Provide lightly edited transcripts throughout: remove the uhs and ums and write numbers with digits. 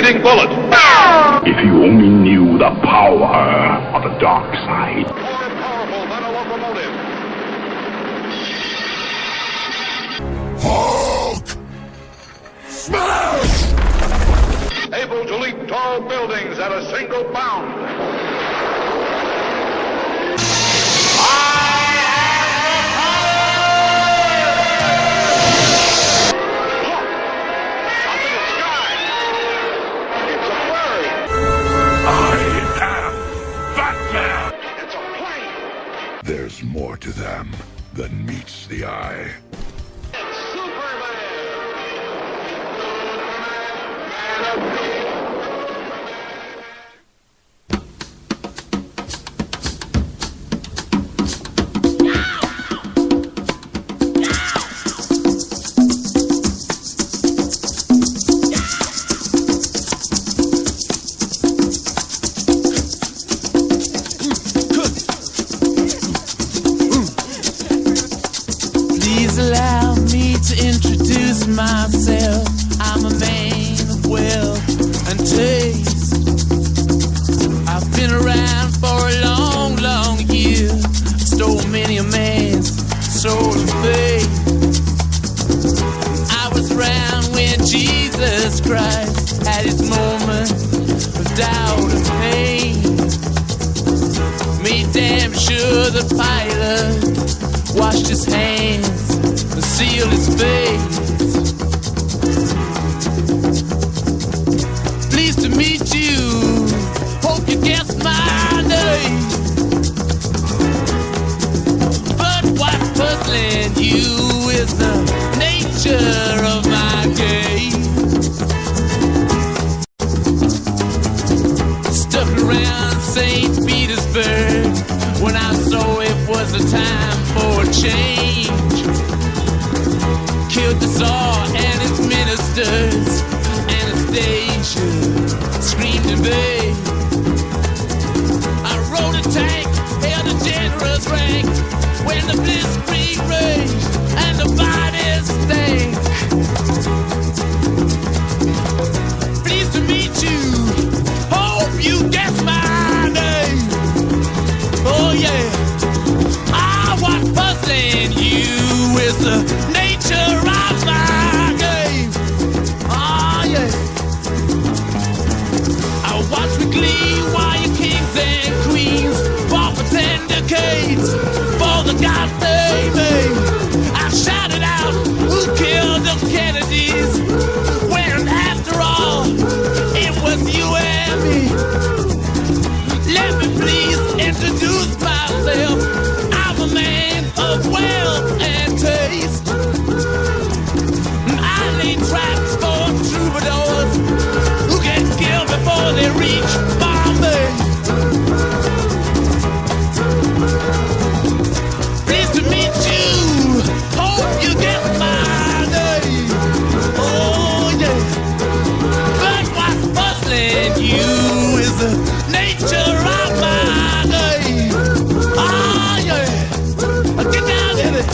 penetrating bullet. If you only knew the power of the dark side. More powerful than a locomotive. Hulk! Smash! Able to leap tall buildings at a single bound. There's more to them than meets the eye. It's Superman! Allow me to introduce myself. I'm a man of wealth and taste. I've been around for a long, long year. Stole many a man's soul and faith. I was around when Jesus Christ had his moment of doubt and pain. Made damn sure the pilot washed his hands, seal his face. Pleased to meet you. Hope you guessed my name. But what's puzzling you is the nature of my game. Stuck around St. Petersburg when I saw it was a time for a change. Killed the Tsar and his ministers. Anastasia screamed in vain. I rode a tank, held a generous rank when the blitzkrieg raged and the bodies stank. Pleased to meet you. Hope you guess my name. Oh yeah. What's puzzling you is the nature of my game. Oh yeah. I watch with glee while your kings and queens fought for 10 decades for the gods they made. I shouted out, who killed the Kennedys? When after all, it was you and me. Let me please introduce myself. A man of wealth and taste. I lay traps for troubadours who get killed before they reach Bombay. Pleased to meet you. Hope you get my name. Oh yeah. But what's puzzling you is the nature of my game. Oh yeah. Get down in it.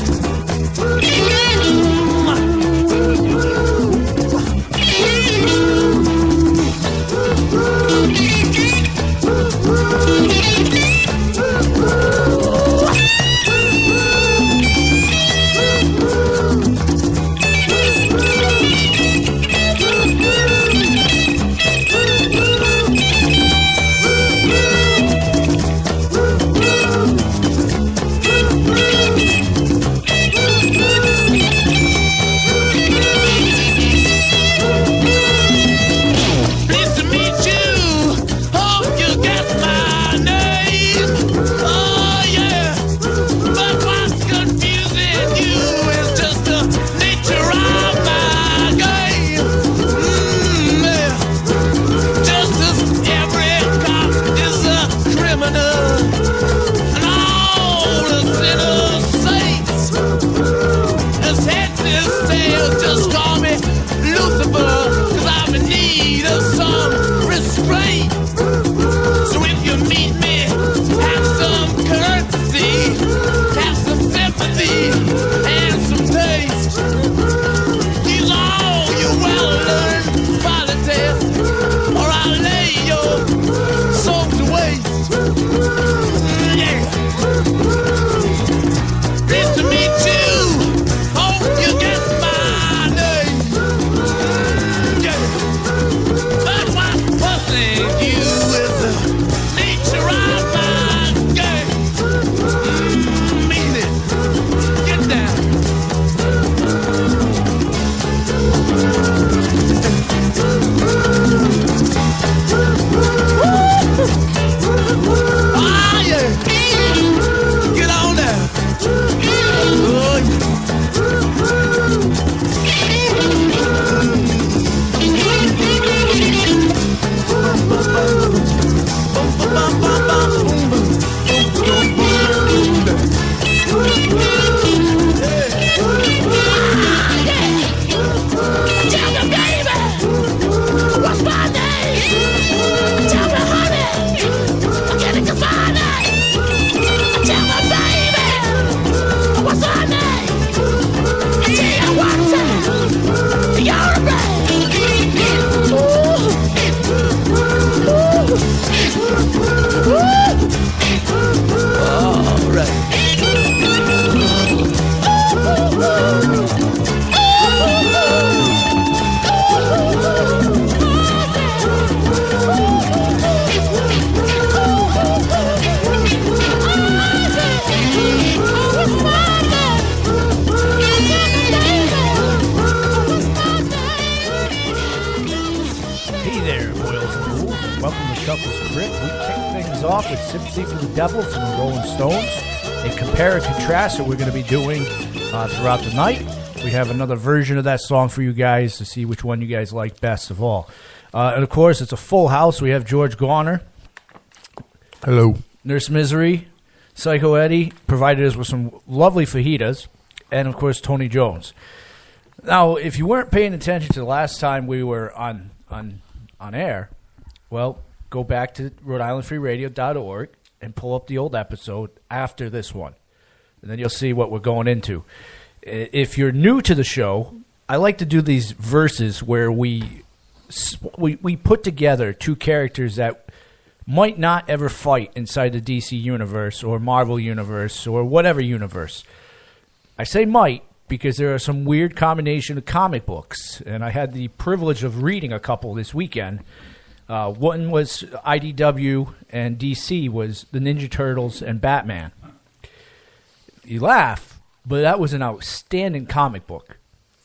script. We kick things off with Sympathy for the Devil from the Rolling Stones, a compare and contrast that we're going to be doing throughout the night. We have another version of that song for you guys to see which one you guys like best of all. And, of course, it's a full house. We have George Garner. Hello. Nurse Misery. Psycho Eddie provided us with some lovely fajitas. And, of course, Tony Jones. Now, if you weren't paying attention to the last time we were on air, well, go back to Rhode and pull up the old episode after this one. And then you'll see what we're going into. If you're new to the show, I like to do these verses where we put together two characters that might not ever fight inside the DC universe or Marvel universe or whatever universe. I say might because there are some weird combination of comic books, and I had the privilege of reading a couple this weekend. One was IDW, and DC was the Ninja Turtles and Batman. You laugh, but that was an outstanding comic book.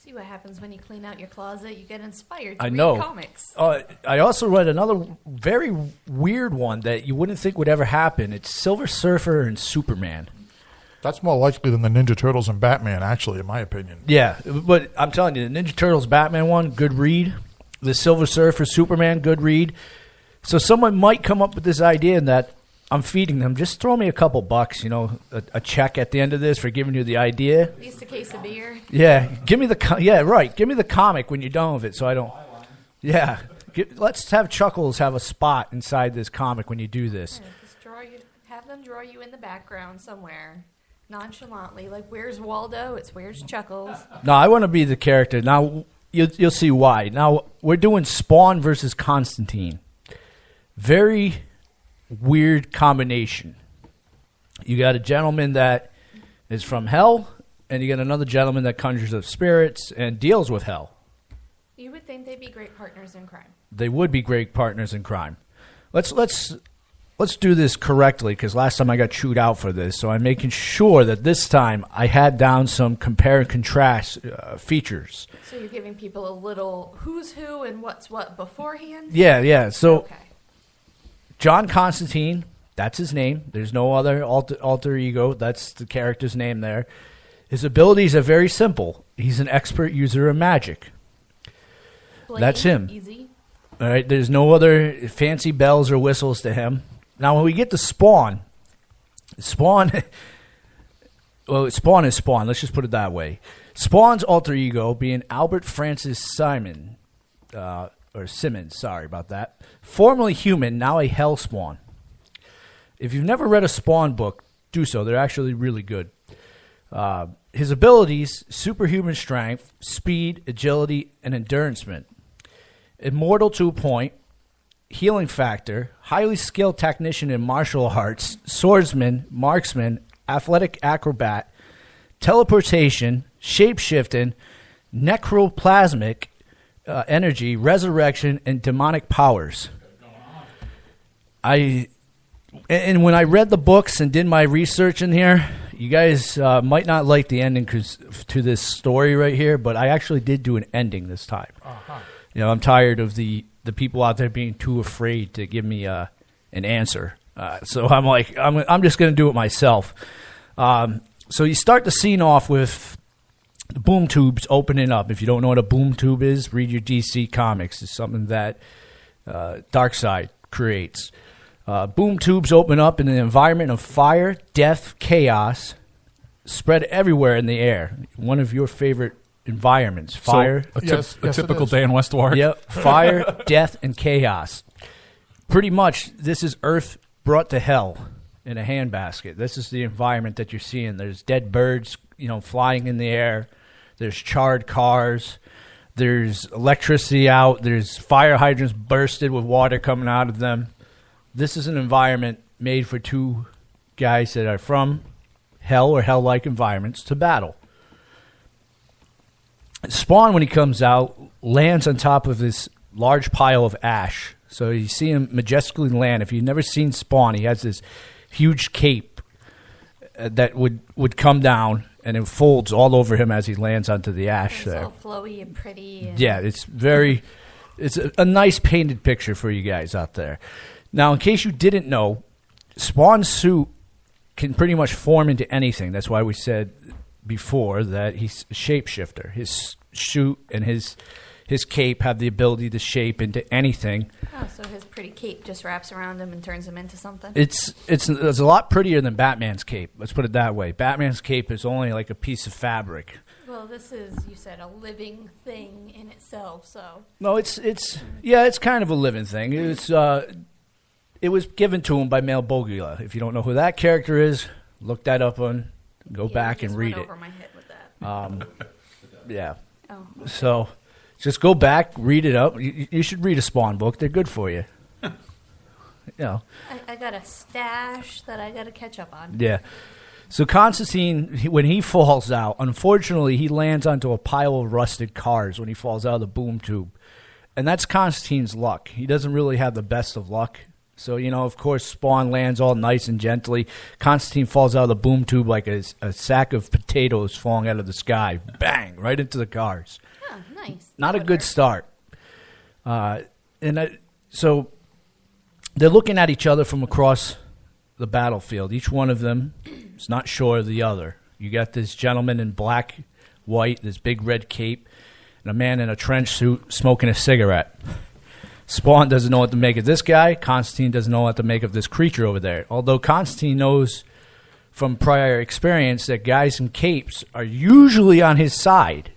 See what happens when you clean out your closet. You get inspired to I read know. comics. I also read another very weird one that you wouldn't think would ever happen. It's Silver Surfer and Superman. That's more likely than the Ninja Turtles and Batman, actually, in my opinion. Yeah, but I'm telling you, the Ninja Turtles Batman one, good read. The Silver Surfer Superman, good read. So someone might come up with this idea that I'm feeding them. Just throw me a couple bucks, a check at the end of this for giving you the idea. At least a case of beer. Yeah, give me the Give me the comic when you're done with it, so I don't. Yeah, let's have Chuckles have a spot inside this comic when you do this. Yeah, just have them draw you in the background somewhere. Nonchalantly, like, where's Waldo? It's where's Chuckles. No, I want to be the character. Now, you'll see why. Now, we're doing Spawn versus Constantine. Very weird combination. You got a gentleman that is from hell, and you got another gentleman that conjures up spirits and deals with hell. You would think they'd be great partners in crime. They would be great partners in crime. Let's do this correctly, because last time I got chewed out for this, so I'm making sure that this time I had down some compare and contrast features. So you're giving people a little who's who and what's what beforehand? Yeah. So Okay. John Constantine, that's his name. There's no other alter ego. That's the character's name there. His abilities are very simple. He's an expert user of magic. Plain, That's him. Easy. All right, there's no other fancy bells or whistles to him. Now, when we get to Spawn, Spawn is Spawn. Let's just put it that way. Spawn's alter ego being Albert Francis Simmons, sorry about that. Formerly human, now a hell spawn. If you've never read a Spawn book, do so. They're actually really good. His abilities, superhuman strength, speed, agility, and endurancement. Immortal to a point. Healing factor, highly skilled technician in martial arts, swordsman, marksman, athletic acrobat, teleportation, shape-shifting, necroplasmic energy, resurrection, and demonic powers. And when I read the books and did my research in here, you guys might not like the ending to this story right here, but I actually did do an ending this time. Uh-huh. I'm tired of the people out there being too afraid to give me an answer. So I'm like, I'm just going to do it myself. So you start the scene off with the boom tubes opening up. If you don't know what a boom tube is, read your DC Comics. It's something that Darkseid creates. Boom tubes open up in an environment of fire, death, chaos, spread everywhere in the air. One of your favorite environments. Fire. So, a typical day in Westward. Yep. Fire, death, and chaos. Pretty much, this is Earth brought to hell in a handbasket. This is the environment that you're seeing. There's dead birds, flying in the air. There's charred cars. There's electricity out. There's fire hydrants bursted with water coming out of them. This is an environment made for two guys that are from hell or hell-like environments to battle. Spawn, when he comes out, lands on top of this large pile of ash. So you see him majestically land. If you've never seen Spawn, he has this huge cape that would come down, and it folds all over him as he lands onto the ash It's there. all flowy and pretty. And Yeah, it's a nice painted picture for you guys out there. Now, in case you didn't know, Spawn's suit can pretty much form into anything. That's why we said before that he's a shapeshifter. His suit and his cape have the ability to shape into anything. Oh, so his pretty cape just wraps around him and turns him into something? It's a lot prettier than Batman's cape. Let's put it that way. Batman's cape is only like a piece of fabric. Well, this is, you said, a living thing in itself, so... No, it's kind of a living thing. It was given to him by Mel Bogula. If you don't know who that character is, look that up on. Go back and read it. Over my head with that. Yeah. Oh. So, just go back, read it up. You should read a Spawn book. They're good for you. You know. I got a stash that I got to catch up on. Yeah. So Constantine, when he falls out, unfortunately, he lands onto a pile of rusted cars when he falls out of the boom tube. And that's Constantine's luck. He doesn't really have the best of luck. So, of course, Spawn lands all nice and gently. Constantine falls out of the boom tube like a sack of potatoes falling out of the sky. Bang! Right into the cars. Oh, nice. Not a good start. So they're looking at each other from across the battlefield. Each one of them is not sure of the other. You got this gentleman in black, white, this big red cape, and a man in a trench suit smoking a cigarette. Spawn doesn't know what to make of this guy. Constantine doesn't know what to make of this creature over there. Although Constantine knows from prior experience that guys in capes are usually on his side.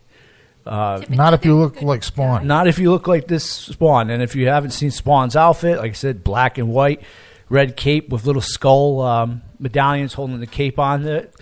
Not if you look like Spawn. Not if you look like this Spawn. And if you haven't seen Spawn's outfit, like I said, black and white, red cape with little skull medallions holding the cape on it.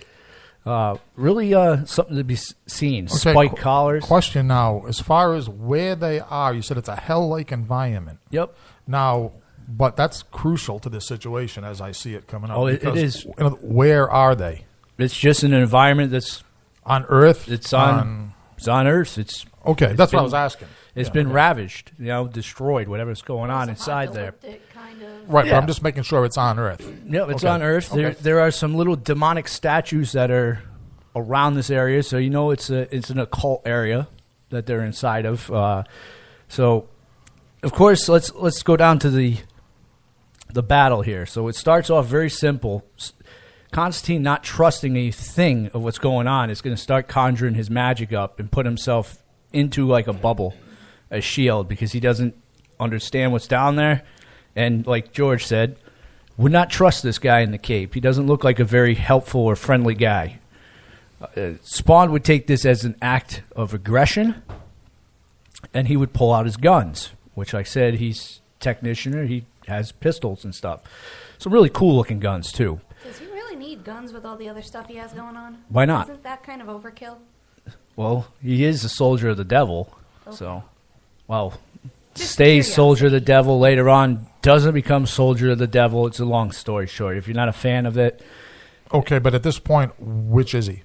Really something to be seen. Okay, Spiked collars. Question now, as far as where they are, you said it's a hell-like environment. Yep. Now, but that's crucial to this situation as I see it coming up. Oh, it because, is. Where are they? It's just an environment that's On Earth? It's on Earth. Okay, that's what I was asking. It's been ravaged, destroyed, whatever's going on inside there. Kind of. Right, Yeah. but I'm just making sure it's on Earth. Yep, it's Okay. on Earth. Okay. There are some little demonic statues that are around this area, so it's an occult area that they're inside of. So, of course, let's go down to the battle here. So it starts off very simple. Constantine, not trusting a thing of what's going on, is going to start conjuring his magic up and put himself into like a bubble, a shield, because he doesn't understand what's down there. And like George said, would not trust this guy in the cape. He doesn't look like a very helpful or friendly guy. Spawn would take this as an act of aggression, and he would pull out his guns, which I said he's a technician, or he has pistols and stuff. Some really cool-looking guns, too. Does he really need guns with all the other stuff he has going on? Why not? Isn't that kind of overkill? Well, he is a soldier of the devil, so, well, Just stays curiosity. soldier of the devil later on, doesn't become soldier of the devil. It's a long story short. If you're not a fan of it, Okay, but at this point, which is he?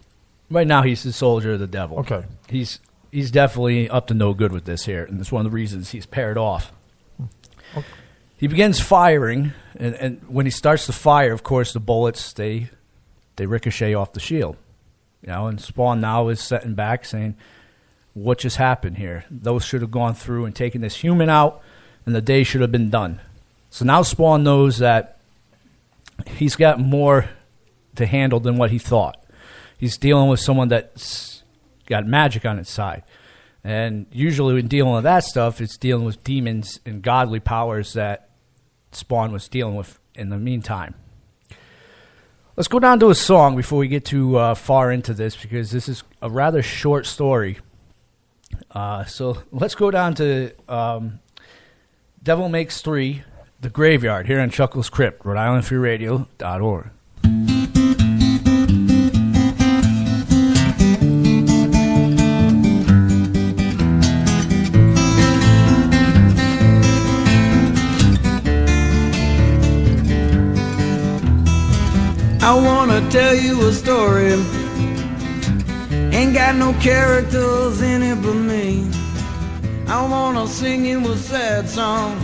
right now he's the soldier of the devil. Okay. He's definitely up to no good with this here, and that's one of the reasons he's paired off. Okay. He begins firing, and when he starts to fire, of course, the bullets, they ricochet off the shield. And Spawn now is sitting back saying, what just happened here? Those should have gone through and taken this human out, and the day should have been done. So now Spawn knows that he's got more to handle than what he thought. He's dealing with someone that's got magic on its side. And usually when dealing with that stuff, it's dealing with demons and godly powers that Spawn was dealing with in the meantime. Let's go down to a song before we get too far into this, because this is a rather short story. So let's go down to Devil Makes 3, The Graveyard, here on Chuckles Crypt, Rhode I wanna tell you a story. Ain't got no characters in it but me. I wanna sing you a sad song.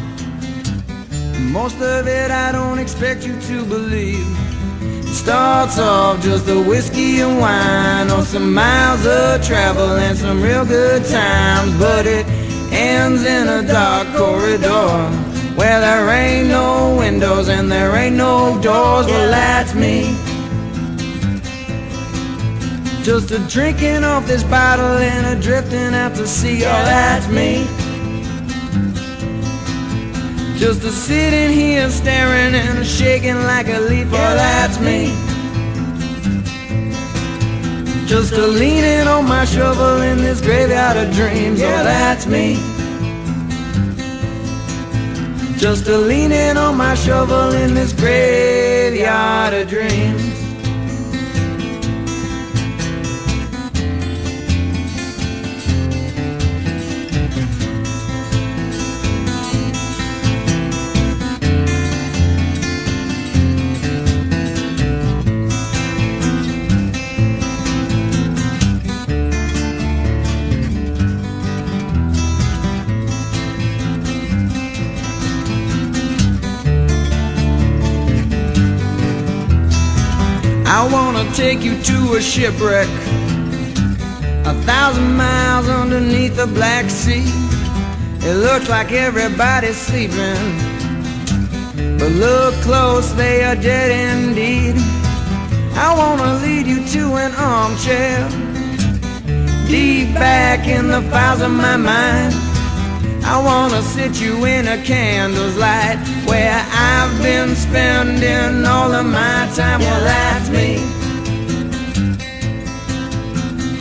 Most of it I don't expect you to believe. It starts off just a whiskey and wine, or some miles of travel and some real good times, but it ends in a dark corridor where there ain't no windows and there ain't no doors. Well, that's me. Just a drinking off this bottle and a drifting out to sea. Oh, that's me. Just a sitting here staring and a shaking like a leaf. Oh, that's me. Just a leaning on my shovel in this graveyard of dreams. Oh, that's me. Just a leaning on my shovel in this graveyard of dreams. I wanna take you to a shipwreck 1,000 miles underneath the Black Sea. It looks like everybody's sleeping, but look close, they are dead indeed. I wanna lead you to an armchair deep back in the files of my mind. I wanna sit you in a candle's light where I've been spending all of my time. Well, that's me.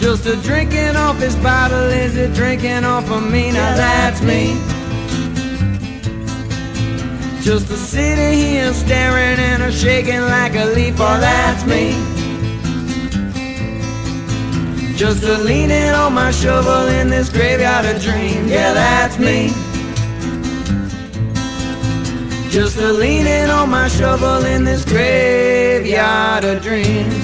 Just a drinking off this bottle, is it drinking off of me? Now that's me. Just a sitting here staring and a shaking like a leaf. Oh, that's me. Just a leaning on my shovel in this graveyard of dreams. Yeah, that's me. Just a leaning on my shovel in this graveyard of dreams.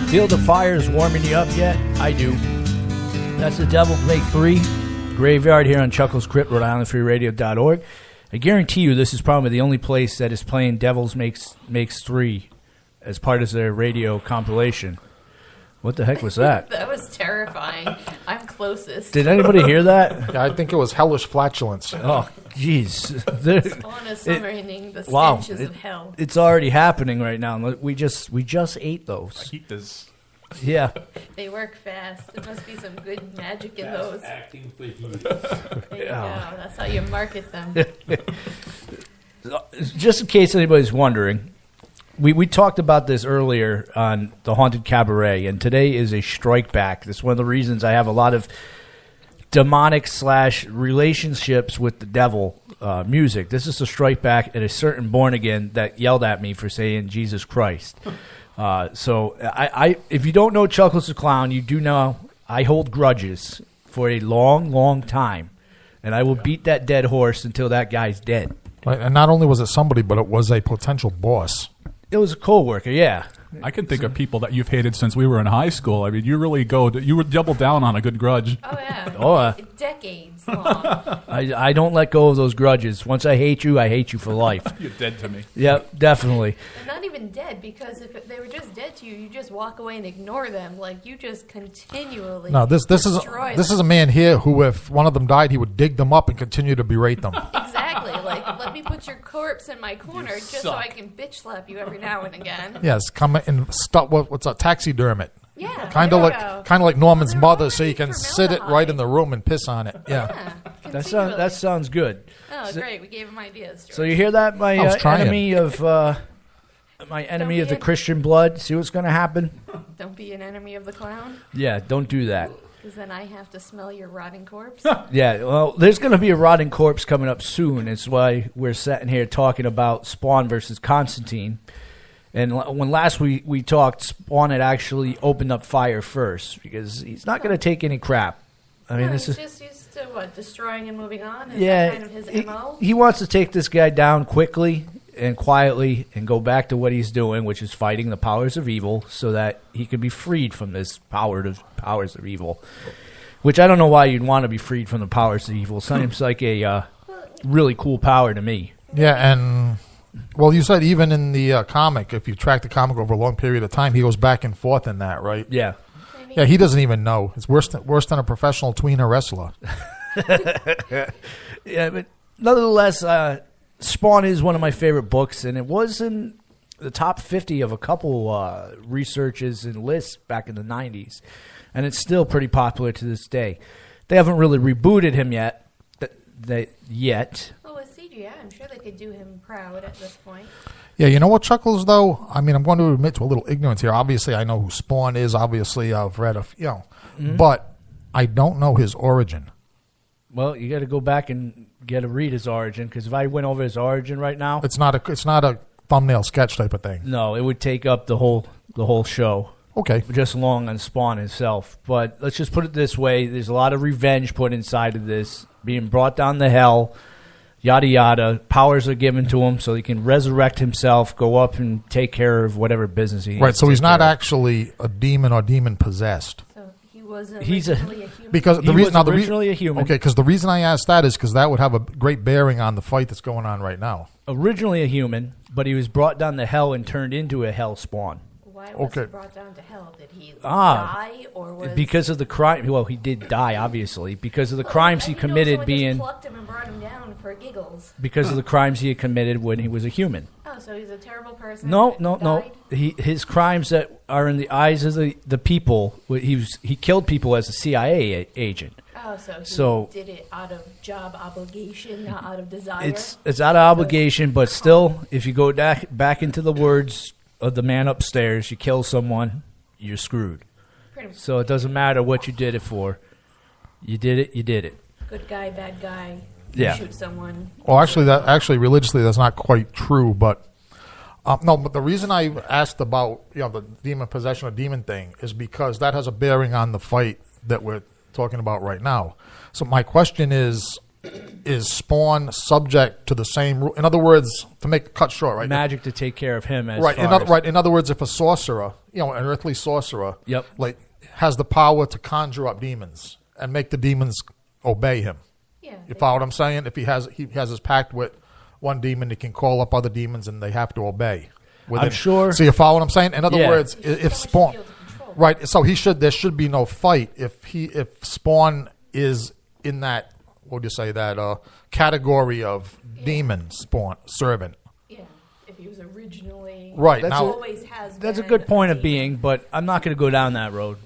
Feel the fires warming you up yet? I do. That's the Devil's Make 3 Graveyard here on Chuckles Crypt, Rhode Island Free Radio.org. I guarantee you this is probably the only place that is playing Devil's Makes 3 as part of their radio compilation. What the heck was that? That was terrifying. I'm closest. Did anybody hear that? Yeah, I think it was hellish flatulence. Oh, jeez. On a summer evening, the stenches of hell. It's already happening right now. We just ate those. Eat this. Yeah. They work fast. There must be some good magic in those. Acting for heat. There you go. That's how you market them. Just in case anybody's wondering, we talked about this earlier on the Haunted Cabaret, and today is a strike back. That's one of the reasons I have a lot of demonic / relationships with the devil music. This is a strike back at a certain born again that yelled at me for saying Jesus Christ. So I if you don't know Chuckles the Clown, you do know I hold grudges for a long, long time, and I will beat that dead horse until that guy's dead. Right, and not only was it somebody, but it was a potential boss. It was a coworker, yeah. I can think of people that you've hated since we were in high school. I mean, you really you would double down on a good grudge. Oh, yeah. Oh, Decades long. I don't let go of those grudges. Once I hate you for life. You're dead to me. Yep, definitely. They're not even dead, because if they were just dead to you, you just walk away and ignore them. Like, you just continually No, this destroy is them. a man here who, if one of them died, he would dig them up and continue to berate them. Exactly. Like, let me put your corpse in my corner just so I can bitch slap you every now and again. Yes, come and stop. What's a taxiderm it? Yeah. Kind there of you like go. Norman's They're mother, so you already can sit it right in the room and piss on it. Yeah. That sounds good. Oh, great. We gave him ideas, George. So you hear that, my I was trying. enemy of the Christian blood? See what's going to happen? Don't be an enemy of the clown, Yeah, don't do that. because then I have to smell your rotting corpse. Yeah, well, there's going to be a rotting corpse coming up soon. It's why we're sitting here talking about Spawn versus Constantine. And when last we talked, Spawn had actually opened up fire first, because he's not going to take any crap. I mean, No, this he's is just used to, destroying and moving on? Is yeah. that kind of his MO? He wants to take this guy down quickly, and quietly and go back to what he's doing, which is fighting the powers of evil, so that he can be freed from this powers of evil. Which I don't know why you'd want to be freed from the powers of evil. Seems like a really cool power to me. Yeah, and well, you said even in the comic, if you track the comic over a long period of time, he goes back and forth in that, right? Yeah. Yeah, he doesn't even know. It's worse than a professional tweener wrestler. Yeah, but nonetheless, Spawn is one of my favorite books, and it was in the top 50 of a couple researches and lists back in the 90s, and it's still pretty popular to this day. They haven't really rebooted him yet. Well, with CGI, I'm sure they could do him proud at this point. Yeah, you know what, Chuckles, though? I mean, I'm going to admit to a little ignorance here. Obviously, I know who Spawn is. Obviously, I've read but I don't know his origin. Well, you got to go back and get to read his origin, because if I went over his origin right now, It's not a thumbnail sketch type of thing. no, it would take up the whole show. Okay. Just long on Spawn himself. But let's just put it this way. There's a lot of revenge put inside of this, being brought down to hell, yada, yada. Powers are given to him so he can resurrect himself, go up and take care of whatever business he needs. Right, so to he's take not care of. actually a demon or demon-possessed. So he wasn't He's originally a human. Because He was originally a human. Okay, because the reason I asked that is because that would have a great bearing on the fight that's going on right now. Originally a human, but he was brought down to hell and turned into a hell spawn. Why was Okay. he brought down to hell? Did he die, or was Because of the crime. Well, he did die, obviously, because of the crimes he I didn't know committed someone being... just plucked him and brought him down for giggles. Because of the crimes he had committed when he was a human. Oh, so he's a terrible person. No. that died? His crimes that are in the eyes of the people. He killed people as a CIA agent. Oh, so he So- did it out of job obligation, not out of desire. It's out of obligation, but still, if you go back into the words of the man upstairs, you kill someone, you're screwed. Pretty much. So it doesn't matter what you did it for. You did it. You did it. Good guy, bad guy. Yeah. Shoot someone. Well, actually, religiously, that's not quite true. But no, but the reason I asked about the demon possession or demon thing is because that has a bearing on the fight that we're talking about right now. So my question is Spawn subject to the same rule? In other words, to make it cut short, right? Magic to take care of him as Right. far as- In other words, if a sorcerer, an earthly sorcerer, Yep. like has the power to conjure up demons and make the demons obey him. Yeah. You follow what I'm saying? If he has his pact with one demon, he can call up other demons and they have to obey. I'm sure- So you follow what I'm saying? In other Yeah. words, if Spawn, right? So there should be no fight if Spawn is in that, what would you say, that category of demon Spawn servant. Yeah. If he was originally. Right, He now- always has That's a been good point of demon. being, but I'm not going to go down that road.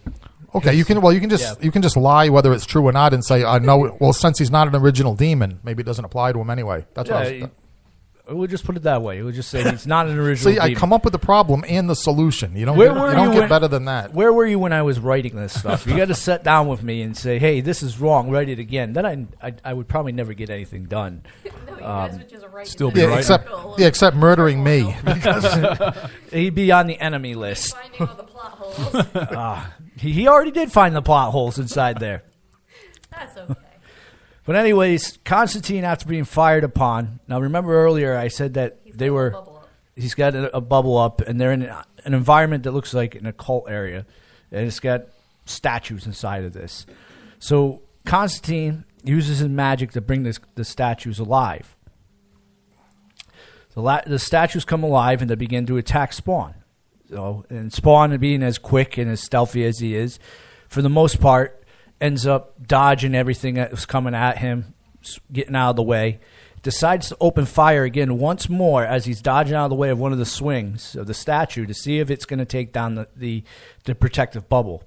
Okay, you can just lie whether it's true or not and say I know. Well, since he's not an original demon, maybe it doesn't apply to him anyway. That's what I was. We'll just put it that way. We'll just say he's not an original. See, I demon. come up with the problem and the solution. You don't Where get, were you don't you get when- better than that. Where were you when I was writing this stuff? You got to sit down with me and say, "Hey, this is wrong. Write it again." Then I would probably never get anything done. No, you guys would just write still it be down. right. Except murdering me. He'd be on the enemy list. Finding all the plot holes. He already did find the plot holes inside there. That's okay. But anyways, Constantine, after being fired upon. Now, remember earlier I said that He's they got a were. bubble up. He's got a bubble up, and they're in an environment that looks like an occult area, and it's got statues inside of this. So Constantine uses his magic to bring the statues alive. The statues come alive, and they begin to attack Spawn. And Spawn, being as quick and as stealthy as he is, for the most part, ends up dodging everything that was coming at him, getting out of the way. Decides to open fire again once more as he's dodging out of the way of one of the swings of the statue to see if it's going to take down the protective bubble.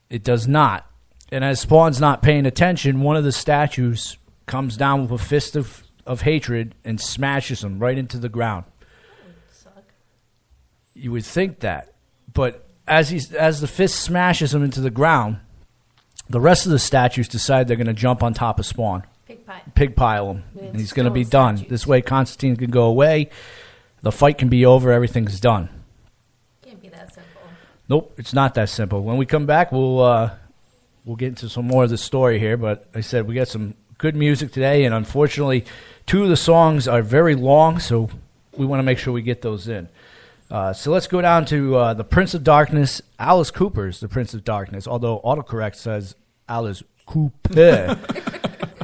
It does not. And as Spawn's not paying attention, one of the statues comes down with a fist of hatred and smashes him right into the ground. Suck. You would think that. But as the fist smashes him into the ground, the rest of the statues decide they're going to jump on top of Spawn. Pig pile him. With And he's going to be stone done. statues. This way Constantine can go away. The fight can be over. Everything's done. Can't be that simple. Nope, it's not that simple. When we come back, we'll get into some more of the story here. But like I said, we got some good music today, and unfortunately, 2 of the songs are very long, so we want to make sure we get those in. So let's go down to The Prince of Darkness. Alice Cooper's The Prince of Darkness, although autocorrect says Alice Cooper.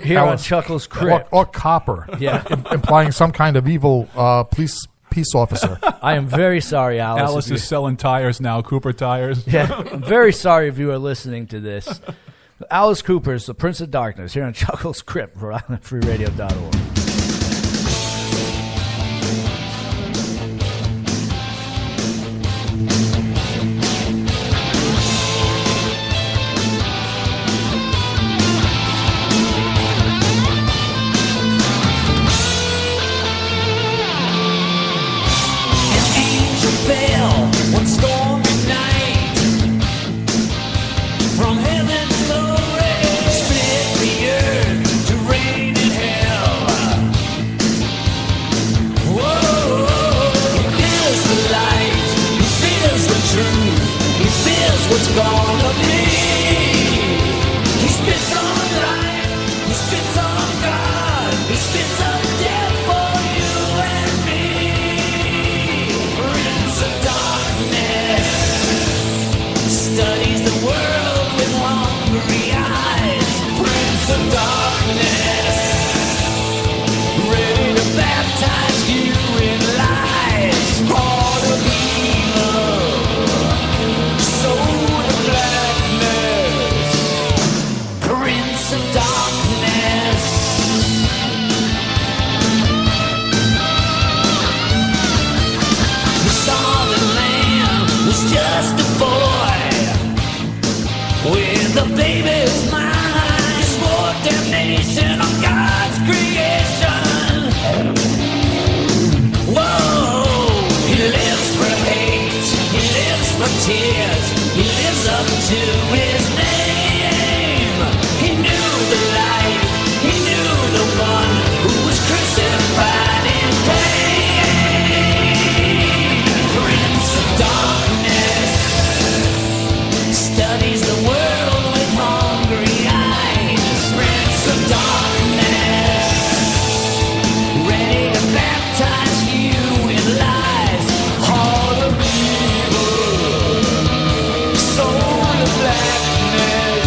Here on Chuckles Crypt. Or copper. Yeah. Implying some kind of evil peace officer. I am very sorry, Alice. Alice is selling tires now, Cooper tires. Yeah, I'm very sorry if you are listening to this. Alice Cooper's The Prince of Darkness here on Chuckles Crypt, Rhode Island FreeRadio.org. One stormy night, from heaven's glory, split the earth to rain in hell. Whoa, he feels the light, he feels the truth, he feels what's gonna be. He spits on life, he spits on God, he spits on death for you and me. Prince of Darkness studies the world with hungry eyes. Prince of Darkness, ready to baptize you in lies. Heart of evil, soul of blackness. Prince of Darkness. The Scarlet Lamb was just a boy with a baby's mind. He swore damnation on God's creation. Whoa, he lives for hate, he lives for tears, he lives up to his name. He knew the light, he knew the one who was crucified in pain. Prince of Darkness studies the world with hungry eyes. Prince of Darkness, ready to baptize you in lies. Heart of evil, soul of blackness.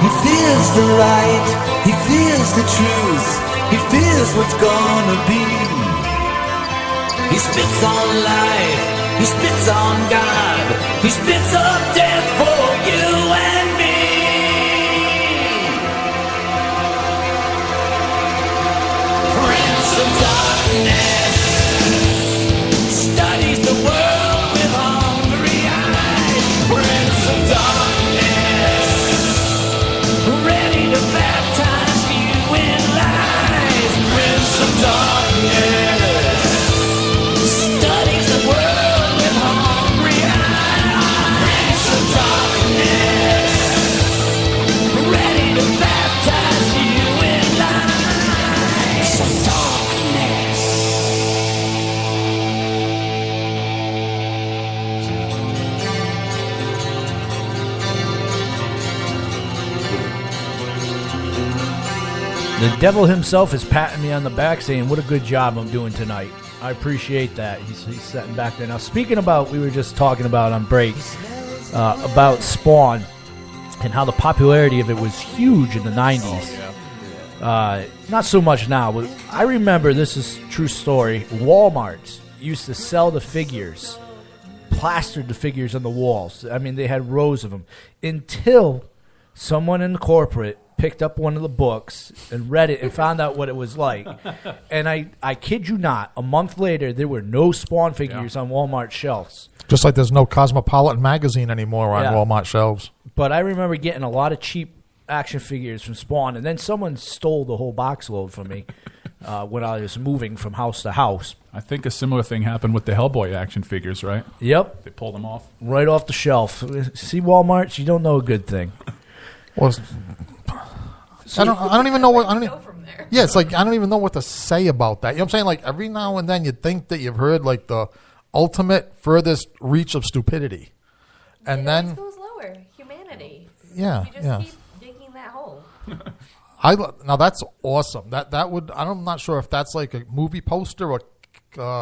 He feels the light, he feels the truth, he feels what's gonna be. He spits on life, he spits on God, he spits up death for you and me. Prince of Darkness studies the world with hungry eyes. Prince of Darkness, ready to baptize you in lies. Prince of Darkness studies the world with hungry eyes. Prince of Darkness. The devil himself is patting me on the back saying, what a good job I'm doing tonight. I appreciate that. He's sitting back there. Now, speaking about, we were just talking about on break, about Spawn and how the popularity of it was huge in the 90s. Not so much now, but I remember, this is a true story, Walmart used to sell the figures, plastered the figures on the walls. I mean, they had rows of them, until someone in the corporate picked up one of the books and read it and found out what it was like. And I kid you not, a month later, there were no Spawn figures on Walmart shelves. Just like there's no Cosmopolitan magazine anymore on Yeah. Walmart shelves. But I remember getting a lot of cheap action figures from Spawn, and then someone stole the whole box load from me when I was moving from house to house. I think a similar thing happened with the Hellboy action figures, right? Yep. They pulled them off. Right off the shelf. See Walmart, you don't know a good thing. Well, I don't even know what I don't Go from there. Yeah, it's like I don't even know what to say about that. You know what I'm saying? Like every now and then you think that you've heard like the ultimate furthest reach of stupidity. And It then always goes lower. Humanity. Yeah, You just yeah. keep digging that hole. now that's awesome. That would I'm not sure if that's like a movie poster or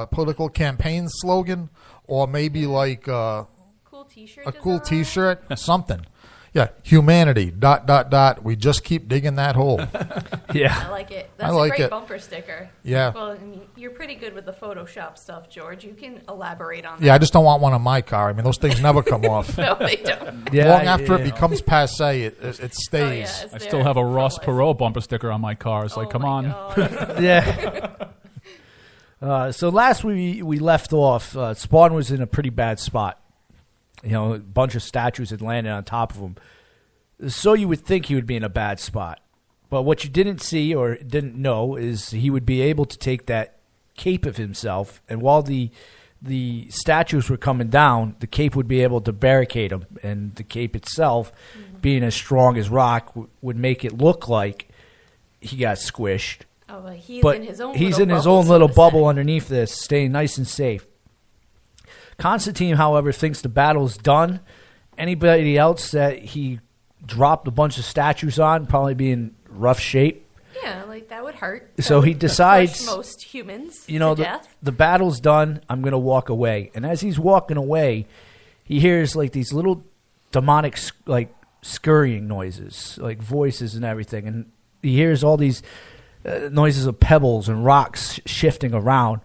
political campaign slogan or maybe like Cool t-shirt. a cool T-shirt, something. Yeah, humanity. ... We just keep digging that hole. Yeah. I like it. That's I like a great it. bumper sticker. Yeah. Well, I mean, you're pretty good with the Photoshop stuff, George. You can elaborate on that. Yeah, I just don't want one on my car. I mean, those things never come off. No, they don't. Yeah, Long after yeah. it becomes passe, it Oh, stays. yeah, it's I there still have a for Ross life. Perot bumper sticker on my car. It's like, Oh come my on. God. Yeah. So last we left off, Spawn was in a pretty bad spot. You know, a bunch of statues had landed on top of him. So you would think he would be in a bad spot. But what you didn't see or didn't know is he would be able to take that cape of himself, and while the statues were coming down, the cape would be able to barricade him, and the cape itself, being as strong as rock, would make it look like he got squished. Oh, well, he's But in his own he's little in his bubble, own so little to bubble say. underneath this, staying nice and safe. Constantine, however, thinks the battle's done. Anybody else that he dropped a bunch of statues on probably be in rough shape. Yeah, like that would hurt. So That he would decides, crush most humans You know, to death. the battle's done. I'm going to walk away. And as he's walking away, he hears like these little demonic, like scurrying noises, like voices and everything. And he hears all these noises of pebbles and rocks shifting around.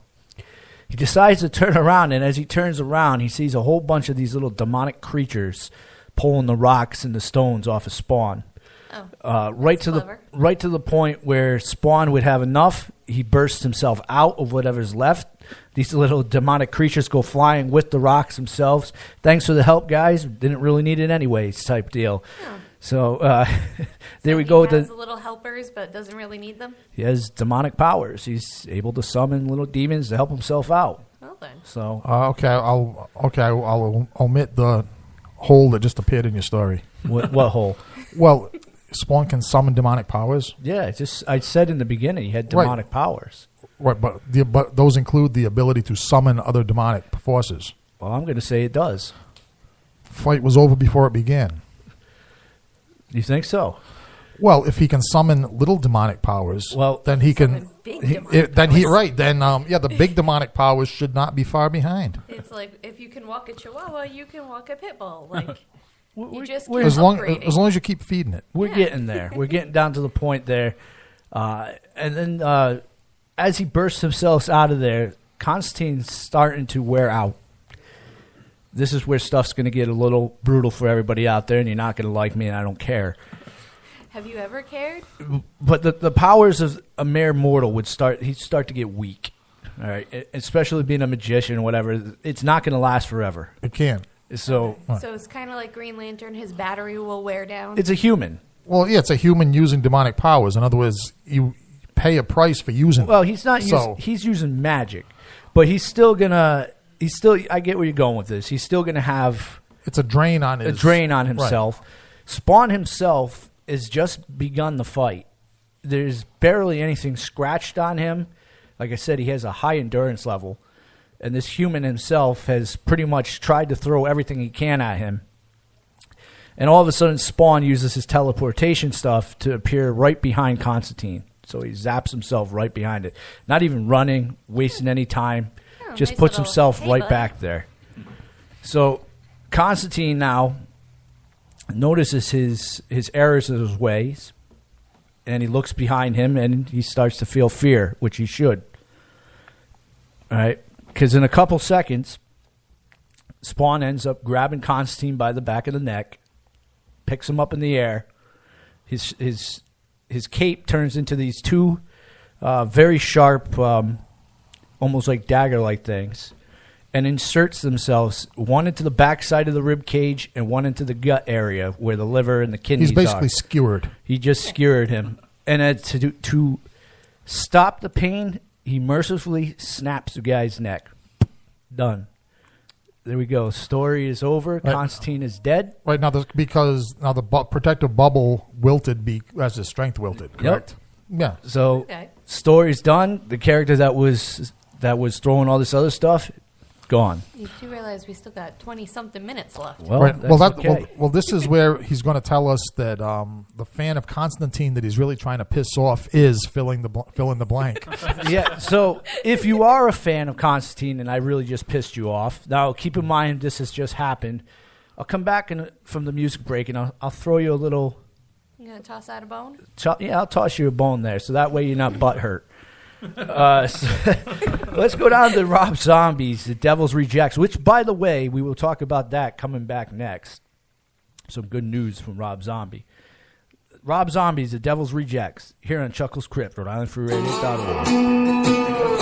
He decides to turn around, and as he turns around, he sees a whole bunch of these little demonic creatures pulling the rocks and the stones off of Spawn. Right to the point where Spawn would have enough. He bursts himself out of whatever's left. These little demonic creatures go flying with the rocks themselves. Thanks for the help, guys. Didn't really need it anyways, type deal. Yeah. So there we He go with has the. little helpers, but doesn't really need them. He has demonic powers. He's able to summon little demons to help himself out. Well then. So I'll omit the hole that just appeared in your story. what hole? Well, Spawn can summon demonic powers. Yeah, I said in the beginning he had Right. demonic powers. Right, but those include the ability to summon other demonic forces. Well, I'm going to say it does. Fight was over before it began. You think so? Well, if he can summon little demonic powers, Well, then he can. Summon big demonic The big demonic powers should not be far behind. It's like if you can walk a chihuahua, you can walk a pit bull. Like you just keep we're- As long upgrading. as you keep feeding it. We're getting there. We're getting down to the point there. And then as he bursts himself out of there, Constantine's starting to wear out. This is where stuff's going to get a little brutal for everybody out there, and you're not going to like me, and I don't care. Have you ever cared? But the powers of a mere mortal he'd start to get weak. All right, especially being a magician or whatever. It's not going to last forever. It can. So So it's kind of like Green Lantern. His battery will wear down. it's a human. Well, yeah, it's a human using demonic powers. In other words, you pay a price for using. Well, he's not. So- He's using magic, but he's still gonna. He's still. I get where you're going with this. He's still gonna have It's a drain on a his drain on Right. himself. Spawn himself has just begun the fight. There's barely anything scratched on him. Like I said, he has a high endurance level, and this human himself has pretty much tried to throw everything he can at him. And all of a sudden, Spawn uses his teleportation stuff to appear right behind Constantine. So he zaps himself right behind it. Not even running, wasting any time. Oh, Just nice puts little, himself "Hey, right bud." back there. So Constantine now notices his errors of his ways, and he looks behind him, and he starts to feel fear, which he should. All right? Because in a couple seconds, Spawn ends up grabbing Constantine by the back of the neck, picks him up in the air. His cape turns into these two very sharp, almost like dagger-like things, and inserts themselves, one into the backside of the rib cage and one into the gut area where the liver and the kidneys He's basically are. skewered. He just skewered him. And to stop the pain, he mercifully snaps the guy's neck. Done. There we go. Story is over. Right. Constantine is dead. Right now, because now the protective bubble wilted as his strength wilted. Correct. Yeah. So Okay. story's done. The character that was throwing all this other stuff, gone. You do realize we still got 20-something minutes left. Well, Right. that's okay. Well, this is where he's going to tell us that the fan of Constantine that he's really trying to piss off is fill in the blank. Yeah, so if you are a fan of Constantine and I really just pissed you off, now keep in mind this has just happened. I'll come back from the music break and I'll throw you a little. You gonna toss out a bone? I'll toss you a bone there, so that way you're not butthurt. Let's go down to Rob Zombie's The Devil's Rejects, which, by the way, we will talk about that coming back next. Some good news from Rob Zombie. Rob Zombie's The Devil's Rejects, here on Chuckles Crypt, Rhode Island Free Radio.org.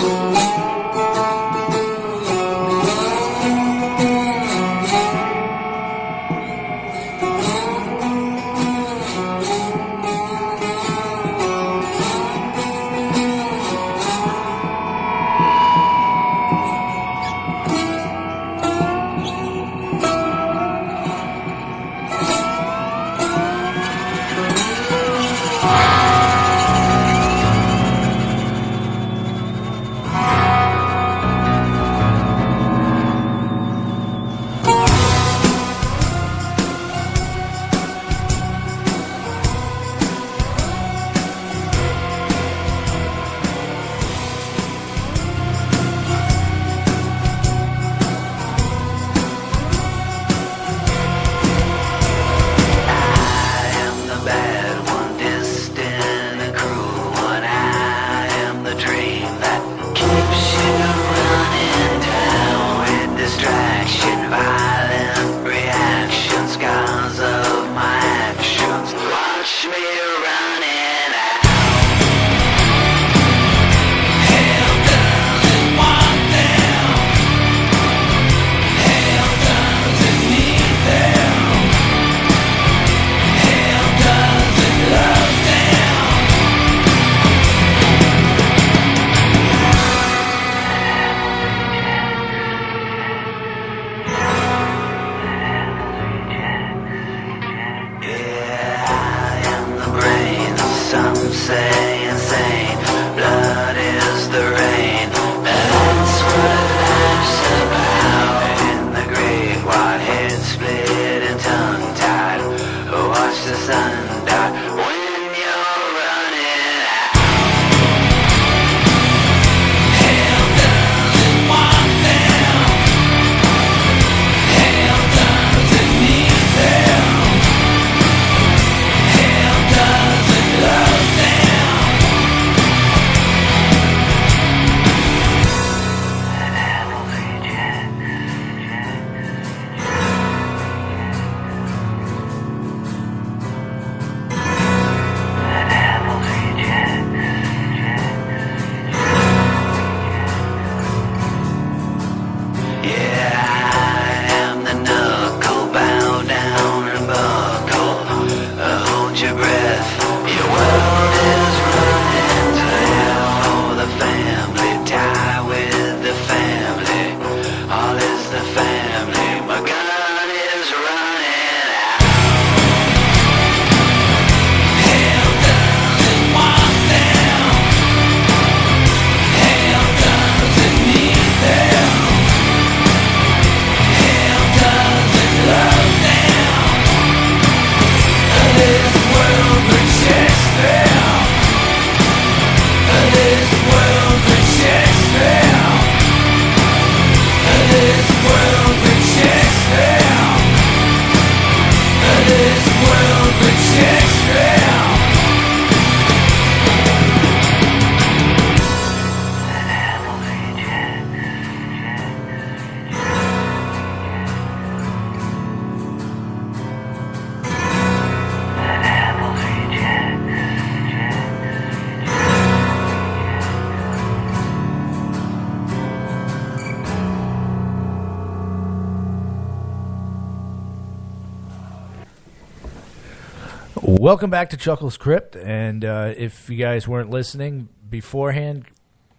Welcome back to Chuckles Crypt, and if you guys weren't listening beforehand,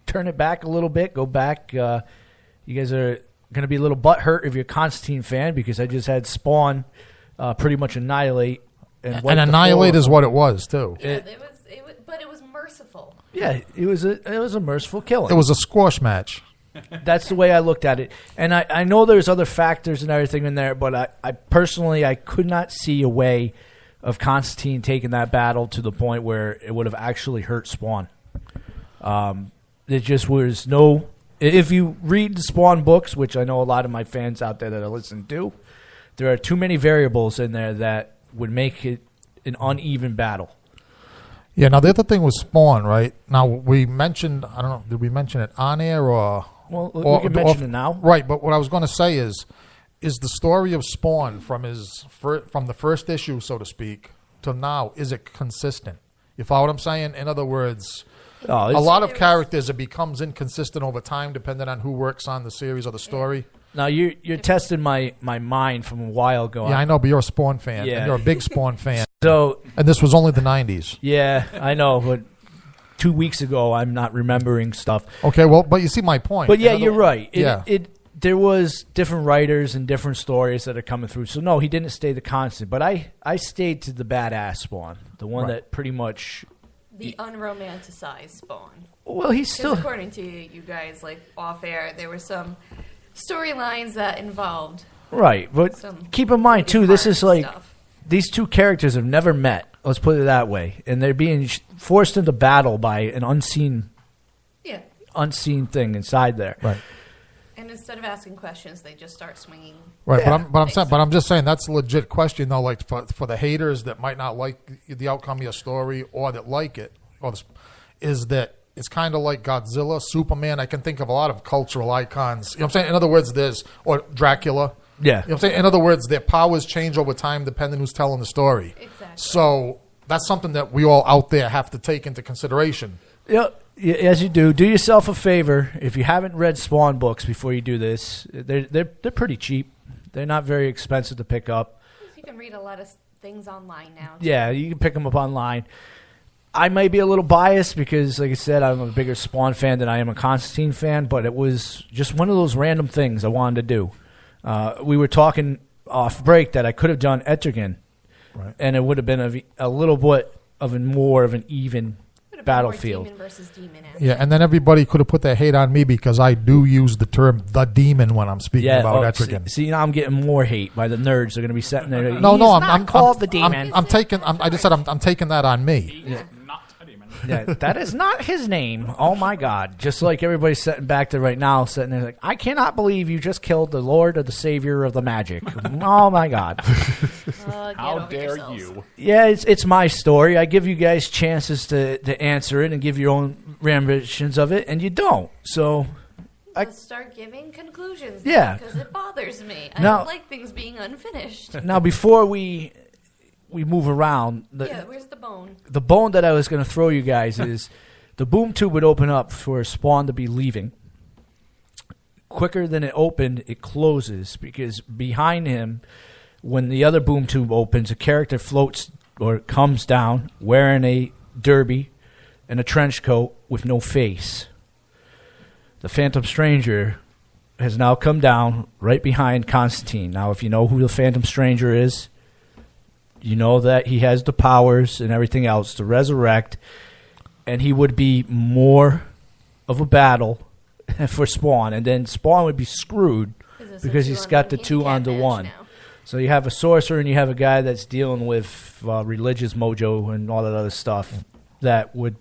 turn it back a little bit. Go back. You guys are going to be a little butthurt if you're a Constantine fan because I just had Spawn pretty much annihilate. And annihilate is what it was, too. Yeah, but it was merciful. Yeah, it was a merciful killing. It was a squash match. That's the way I looked at it. And I know there's other factors and everything in there, but I personally, I could not see a way of Constantine taking that battle to the point where it would have actually hurt Spawn. It just was no... If you read the Spawn books, which I know a lot of my fans out there that I listen to, there are too many variables in there that would make it an uneven battle. Yeah, now the other thing was Spawn, right? Now, we mentioned... I don't know, did we mention it on air or... Well, we can mention it now. Right, but what I was going to say is the story of Spawn from the first issue, so to speak, to now, is it consistent? You follow what I'm saying? In other words, a lot of characters, it becomes inconsistent over time depending on who works on the series or the story. Now, you're testing my mind from a while ago. Yeah, I know, but you're a Spawn fan. Yeah. And you're a big Spawn fan. So, and this was only the 90s. Yeah, I know, but 2 weeks ago, I'm not remembering stuff. Okay, well, but you see my point. But yeah, you're right. Yeah. There was different writers and different stories that are coming through. So no, he didn't stay the constant. But I stayed to the badass Spawn, the one that pretty much the unromanticized Spawn. Well, he's still according to you guys, like off air, there were some storylines that involved right. But keep in mind too, this is like these two characters have never met. Let's put it that way, and they're being forced into battle by an unseen thing inside there. Right. And instead of asking questions, they just start swinging. Right, but I'm just saying that's a legit question though. Like for the haters that might not like the outcome of your story or that like it, is that it's kind of like Godzilla, Superman. I can think of a lot of cultural icons. You know what I'm saying? In other words, or Dracula. Yeah. You know what I'm saying? In other words, their powers change over time depending who's telling the story. Exactly. So that's something that we all out there have to take into consideration. Yeah, as you do. Do yourself a favor. If you haven't read Spawn books before you do this, they're pretty cheap. They're not very expensive to pick up. You can read a lot of things online now. Yeah, you can pick them up online. I may be a little biased because, like I said, I'm a bigger Spawn fan than I am a Constantine fan, but it was just one of those random things I wanted to do. We were talking off break that I could have done Etrigan, and it would have been a little bit of more of an even battlefield. Demon versus demon. Yeah, and then everybody could have put their hate on me because I do use the term "the demon" when I'm speaking about Etrigan. See, now I'm getting more hate by the nerds. They're going to be sitting there. I'm called the demon. I'm taking that on me. Yeah. Yeah, that is not his name. Oh my God! Just like everybody's sitting back there right now, sitting there like, I cannot believe you just killed the Lord or the Savior of the magic. Oh my God! How dare you? Yeah, it's my story. I give you guys chances to answer it and give your own renditions of it, and you don't. So Let's start giving conclusions. Yeah, because it bothers me. I don't like things being unfinished. Now, before we move around. Where's the bone? The bone that I was going to throw you guys is the boom tube would open up for Spawn to be leaving. Quicker than it opened, it closes because behind him, when the other boom tube opens, a character floats or comes down wearing a derby and a trench coat with no face. The Phantom Stranger has now come down right behind Constantine. Now, if you know who the Phantom Stranger is, you know that he has the powers and everything else to resurrect, and he would be more of a battle for Spawn, and then Spawn would be screwed because he's got the 2-on-1. So you have a sorcerer and you have a guy that's dealing with religious mojo and all that other stuff that would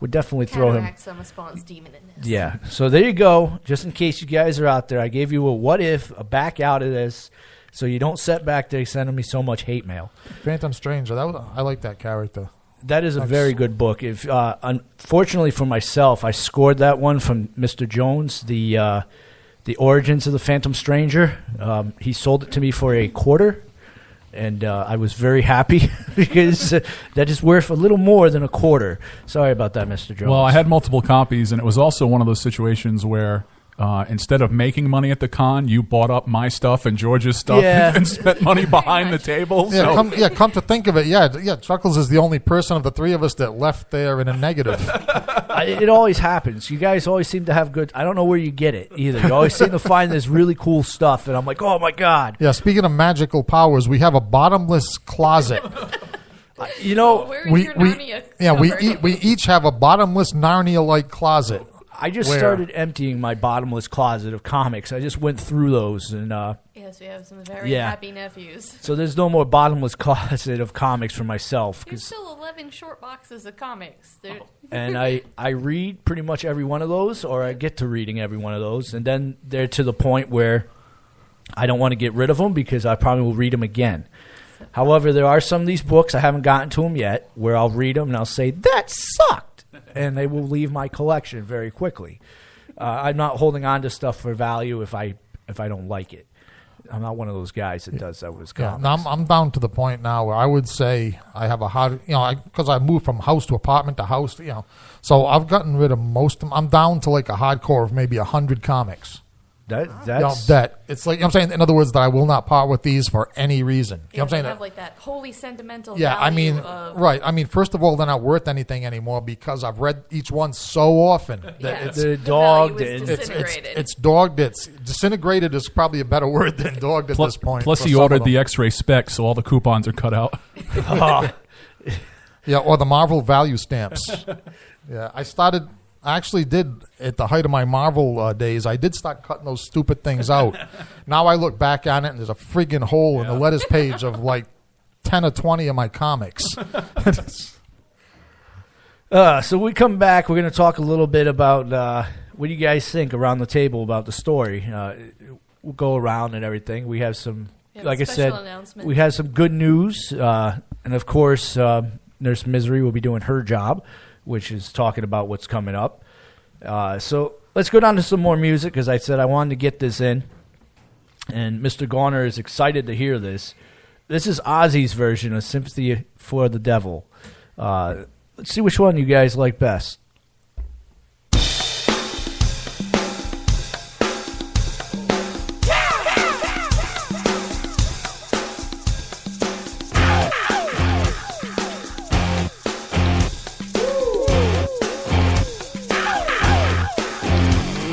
definitely throw him. Some of Spawn's demon in this. Yeah. So there you go. Just in case you guys are out there, I gave you a what if, a back out of this. So you don't sit back there sending me so much hate mail. Phantom Stranger, I like that character. That is a very good book. If unfortunately for myself, I scored that one from Mr. Jones, the origins of the Phantom Stranger. He sold it to me for $0.25, and I was very happy because that is worth a little more than $0.25. Sorry about that, Mr. Jones. Well, I had multiple copies, and it was also one of those situations where instead of making money at the con, you bought up my stuff and George's stuff Yeah. and spent money behind the table. Yeah, So come to think of it, yeah, Chuckles is the only person of the three of us that left there in a negative. It always happens. You guys always seem to have good. I don't know where you get it either. You always seem to find this really cool stuff, and I'm like, oh my god. Yeah, speaking of magical powers, we have a bottomless closet. You know, Where is your Narnia cover? we each have a bottomless Narnia-like closet. I just Where? started emptying my bottomless closet of comics. I just went through those, and Yes, we have some very Yeah. happy nephews. so there's no more bottomless closet of comics for myself. There's 'Cause still 11 short boxes of comics. They're- and I read pretty much every one of those, or I get to reading every one of those, and then they're to the point where I don't want to get rid of them because I probably will read them again. However, there are some of these books I haven't gotten to them yet where I'll read them and I'll say that sucked, and they will leave my collection very quickly. I'm not holding on to stuff for value if I don't like it. I'm not one of those guys that does that with his Yeah, comics. now I'm down to the point now where I would say I have a hard, because I moved from house to apartment to house, so I've gotten rid of most of them. I'm down to like a hardcore of maybe 100 comics. That's That it's like I'm saying. In other words, that I will not part with these for any reason. Yeah, I'm saying they that. have like that wholly sentimental Yeah, I value mean, of, right. I mean, first of all, they're not worth anything anymore because I've read each one so often that Yeah, it's the the dogged value is and- disintegrated. it's dogged. It's disintegrated is probably a better word than dogged at this point. plus for he some of ordered them. the X-ray specs, so all the coupons are cut out. Yeah, or the Marvel value stamps. Yeah, I actually did at the height of my Marvel days. I did start cutting those stupid things out. Now I look back on it, and there's a friggin' hole in the letters page of like 10 or 20 of my comics. So we come back. We're going to talk a little bit about what do you guys think around the table about the story. We'll go around and everything. We have some, Yeah, like I said, special announcement. we have some good news, and of course, Nurse Misery will be doing her job, which is talking about what's coming up. So let's go down to some more music, because I said I wanted to get this in, and Mr. Garner is excited to hear this. This is Ozzy's version of Sympathy for the Devil. Let's see which one you guys like best.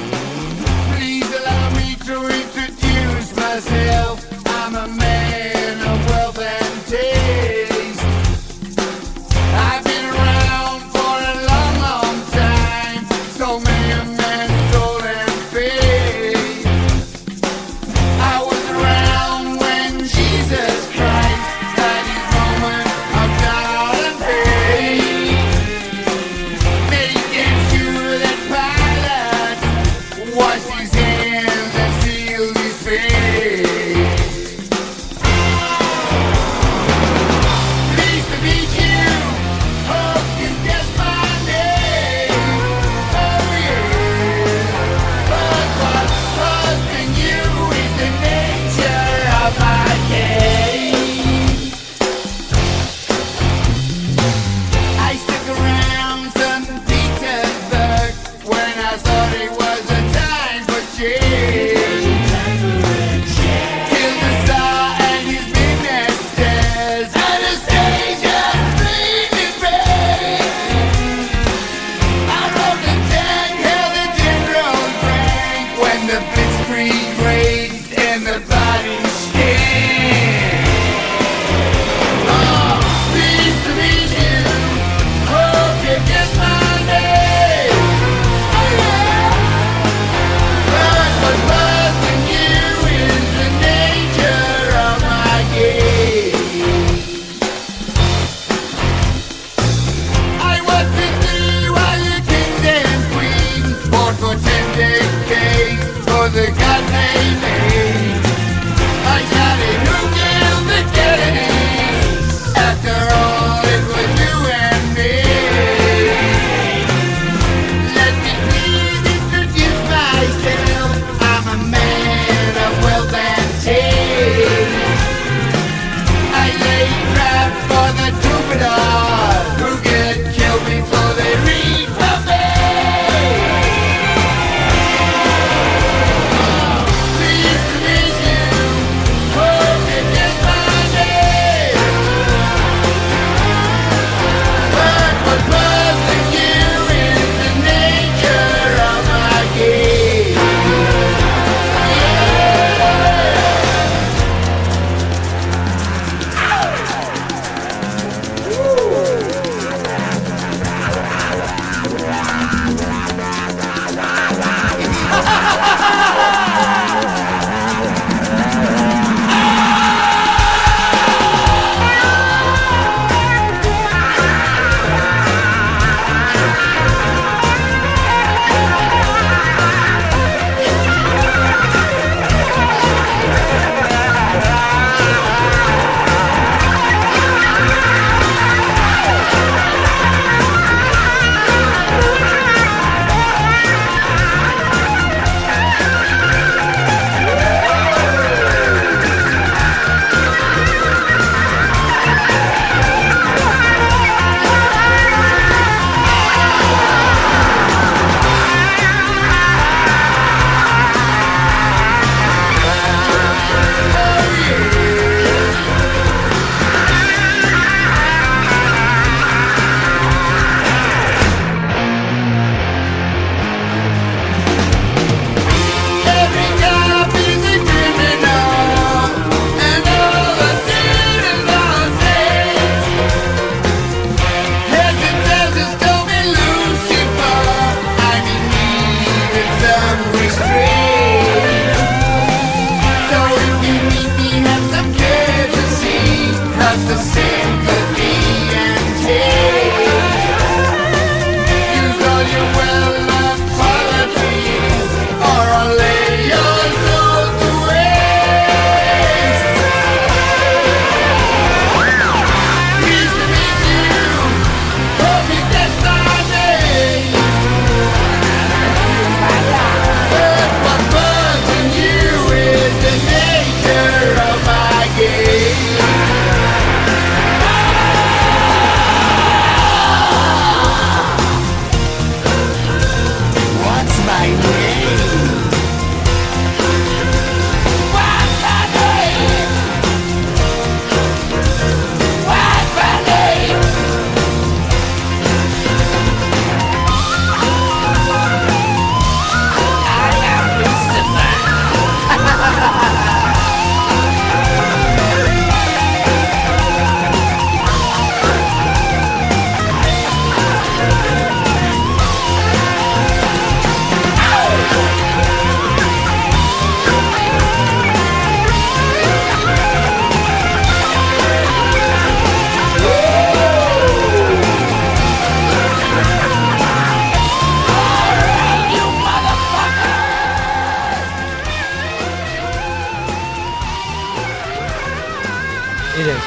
Please allow me to introduce myself. I'm a man of wealth and taste. I've been around for a long, long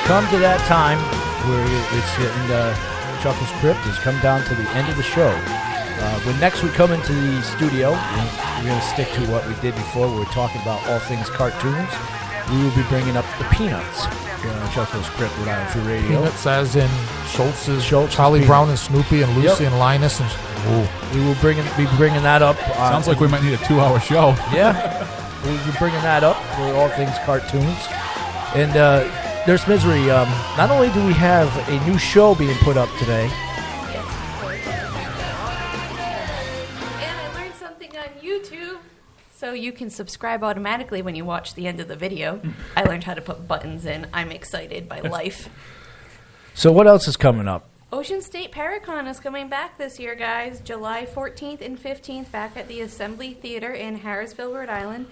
come to that time where it's in Chuckles Crypt. It's come down to the end of the show. When next we come into the studio, we're going to stick to what we did before. We were talking about all things cartoons. We will be bringing up the Peanuts here on Chuckles Crypt with Island Free Radio. Peanuts as in Schultz's Schultz's Charlie Peanuts. Brown and Snoopy and Lucy and Linus. And we will be bringing that up. Sounds like we might need a 2-hour show. Yeah. We'll be bringing that up for all things cartoons. And Nurse Misery, not only do we have a new show being put up today. And I learned something on YouTube. So you can subscribe automatically when you watch the end of the video. I learned how to put buttons in. I'm excited by life. So what else is coming up? Ocean State Paracon is coming back this year, guys. July 14th and 15th back at the Assembly Theater in Harrisville, Rhode Island.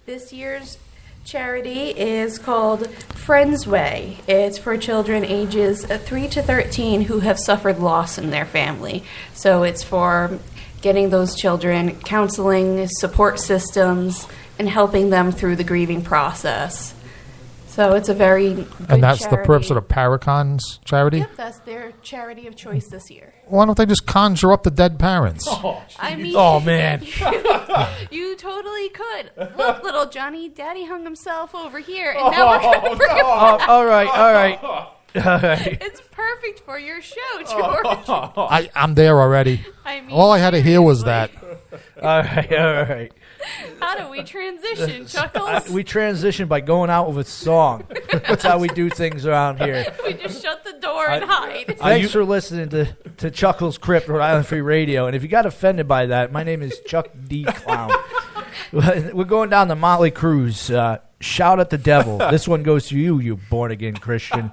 This year's charity is called Friends Way. It's for children ages 3 to 13 who have suffered loss in their family. So it's for getting those children counseling, support systems, and helping them through the grieving process. So it's a very good and that's charity. the purpose of the Paracon's charity? Yep, that's their charity of choice this year. Why don't they just conjure up the dead parents? I mean, man. you totally could. Look, little Johnny, Daddy hung himself over here, and now we're going to bring him back. All right. It's perfect for your show, George. I'm there already. I mean, All I had to hear was that. All right. How do we transition, Chuckles? We transition by going out with a song. That's how we do things around here. We just shut the door and hide. Thanks for listening to Chuckles Crypt, Rhode Island Free Radio. And if you got offended by that, my name is Chuck D. Clown. We're going down the Motley Cruise. Shout at the devil. This one goes to you, you born-again Christian.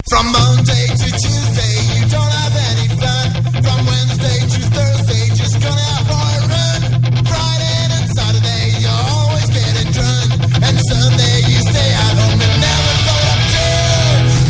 From Monday to Tuesday, you don't have any fun. From Wednesday to Thursday, just gonna have a run. Friday and Saturday, you're always getting drunk. And Sunday, you stay at home and never go to church.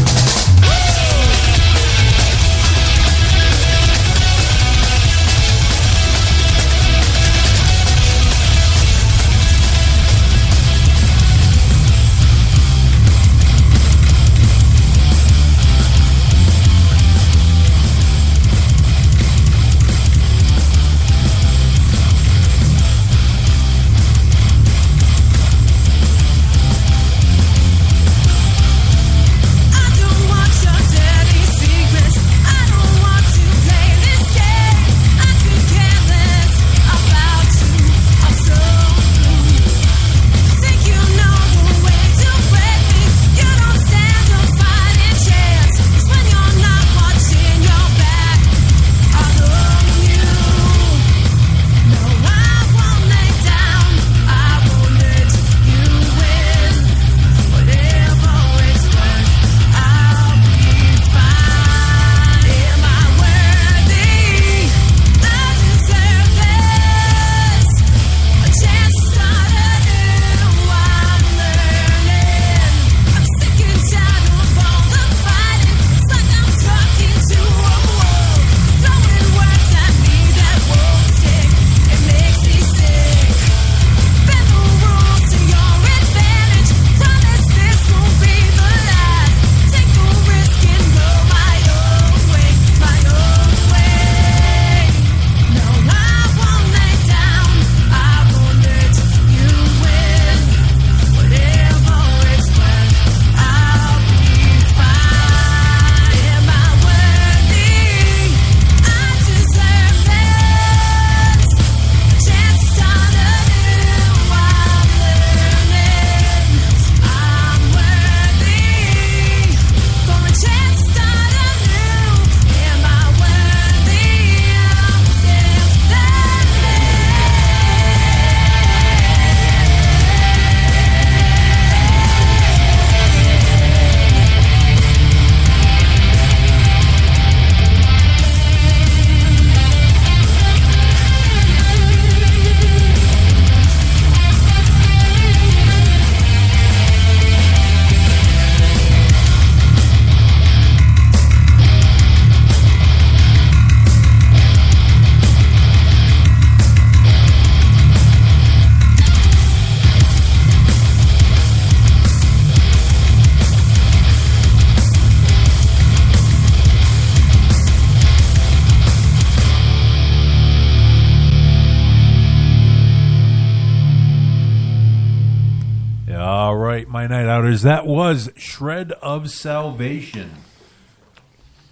All right, my night outers. That was Shred of Salvation.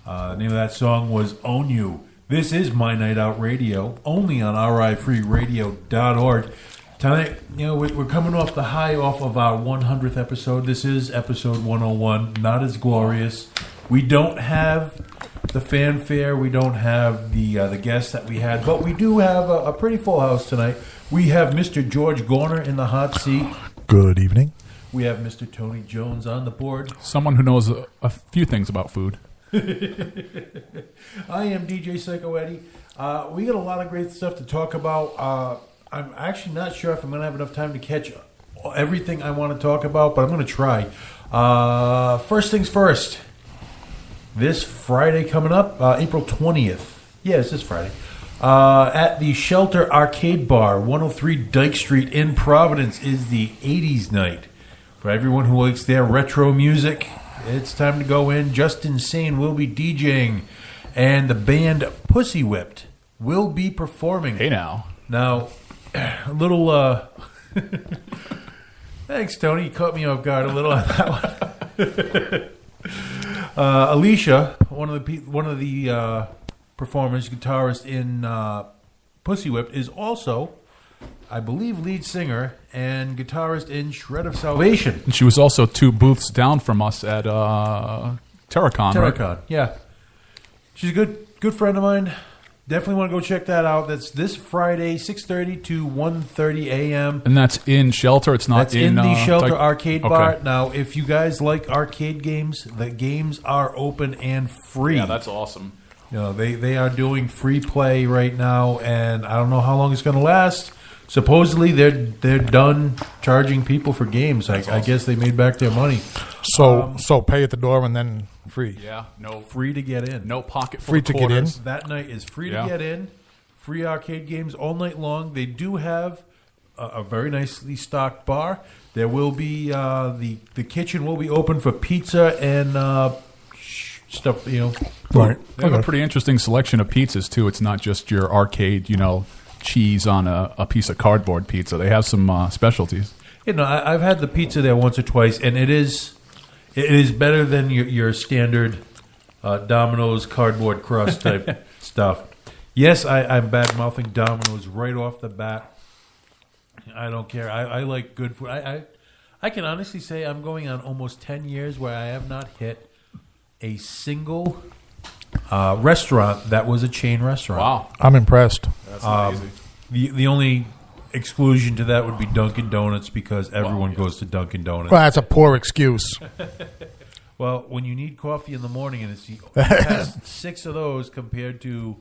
The name of that song was Own You. This is My Night Out Radio, only on RIFreeRadio.org. Tonight, we're coming off the high off of our 100th episode. This is episode 101, not as glorious. We don't have the fanfare. We don't have the guests that we had, but we do have a pretty full house tonight. We have Mr. George Gorner in the hot seat. Good evening. We have Mr. Tony Jones on the board. Someone who knows a few things about food. I am DJ Psycho Eddie. We got a lot of great stuff to talk about. I'm actually not sure if I'm going to have enough time to catch everything I want to talk about, but I'm going to try. First things first. This Friday coming up, April 20th. Yeah, it's this Friday. At the Shelter Arcade Bar, 103 Dyke Street in Providence, is the 80s night. For everyone who likes their retro music, it's time to go in. Justin Sane will be DJing, and the band Pussy Whipped will be performing. Hey now. Now, a little... Thanks, Tony. You caught me off guard a little on that one. Alicia, one of the performers, guitarist in Pussy Whipped, is also, I believe, lead singer and guitarist in Shred of Salvation. And she was also 2 booths down from us at Terracon, right? Terracon, yeah. She's a good friend of mine. Definitely want to go check that out. That's this Friday, 6:30 to 1:30 a.m. And that's in Shelter. It's not That's in the Shelter Arcade Bar. Okay. Now, if you guys like arcade games, the games are open and free. Yeah, that's awesome. They are doing free play right now, and I don't know how long it's going to last. Supposedly, they're done charging people for games. I guess they made back their money. So pay at the door and then free. Yeah, no, free to get in. No pocket Free to get in. That night is free Yeah. to get in. Free arcade games all night long. They do have a very nicely stocked bar. There will be the kitchen will be open for pizza and stuff. Right. They have a pretty interesting selection of pizzas too. It's not just your arcade, cheese on a piece of cardboard pizza. They have some specialties. I've had the pizza there once or twice, and it is better than your standard Domino's cardboard crust type stuff. Yes, I'm bad mouthing Domino's right off the bat. I don't care. I like good food. I can honestly say I'm going on almost 10 years where I have not hit a single restaurant that was a chain restaurant. Wow. I'm impressed. That's amazing. The only exclusion to that would be Dunkin' Donuts because everyone goes to Dunkin' Donuts. Well, that's a poor excuse. Well, when you need coffee in the morning and it has 6 of those compared to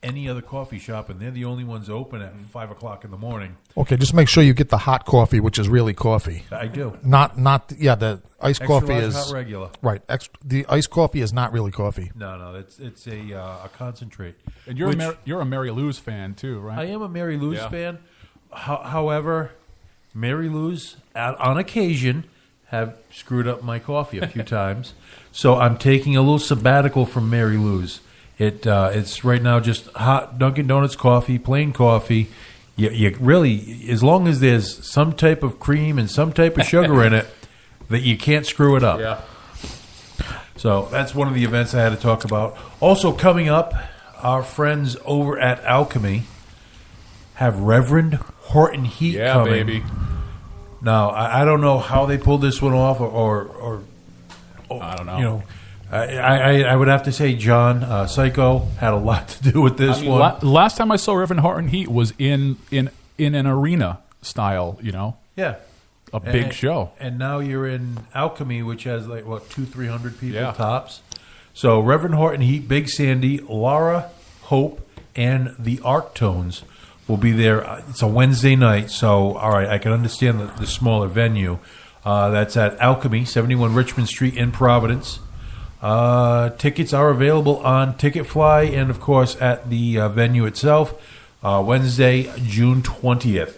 any other coffee shop, and they're the only ones open at 5 o'clock in the morning. Okay, just make sure you get the hot coffee, which is really coffee. I do. The iced Extra coffee large, is hot regular. Right. The iced coffee is not really coffee. No, it's a concentrate. And you're a Mary Lou's fan too, right? I am a Mary Lou's fan. However, Mary Lou's, on occasion, have screwed up my coffee a few times. So I'm taking a little sabbatical from Mary Lou's. It's right now just hot Dunkin' Donuts coffee, plain coffee. You really, as long as there's some type of cream and some type of sugar in it, that you can't screw it up. Yeah. So that's one of the events I had to talk about. Also coming up, our friends over at Alchemy have Reverend Horton Heat coming. Yeah, baby. Now, I don't know how they pulled this one off, or I don't know. I would have to say John Psycho had a lot to do with this one. Last time I saw Reverend Horton Heat was in an arena style, Yeah. A big show. And now you're in Alchemy, which has 200-300 people tops. So Reverend Horton Heat, Big Sandy, Laura, Hope, and the Arctones will be there. It's a Wednesday night, so all right, I can understand the smaller venue. That's at Alchemy, 71 Richmond Street in Providence. Tickets are available on Ticketfly and, of course, at the venue itself, Wednesday, June 20th.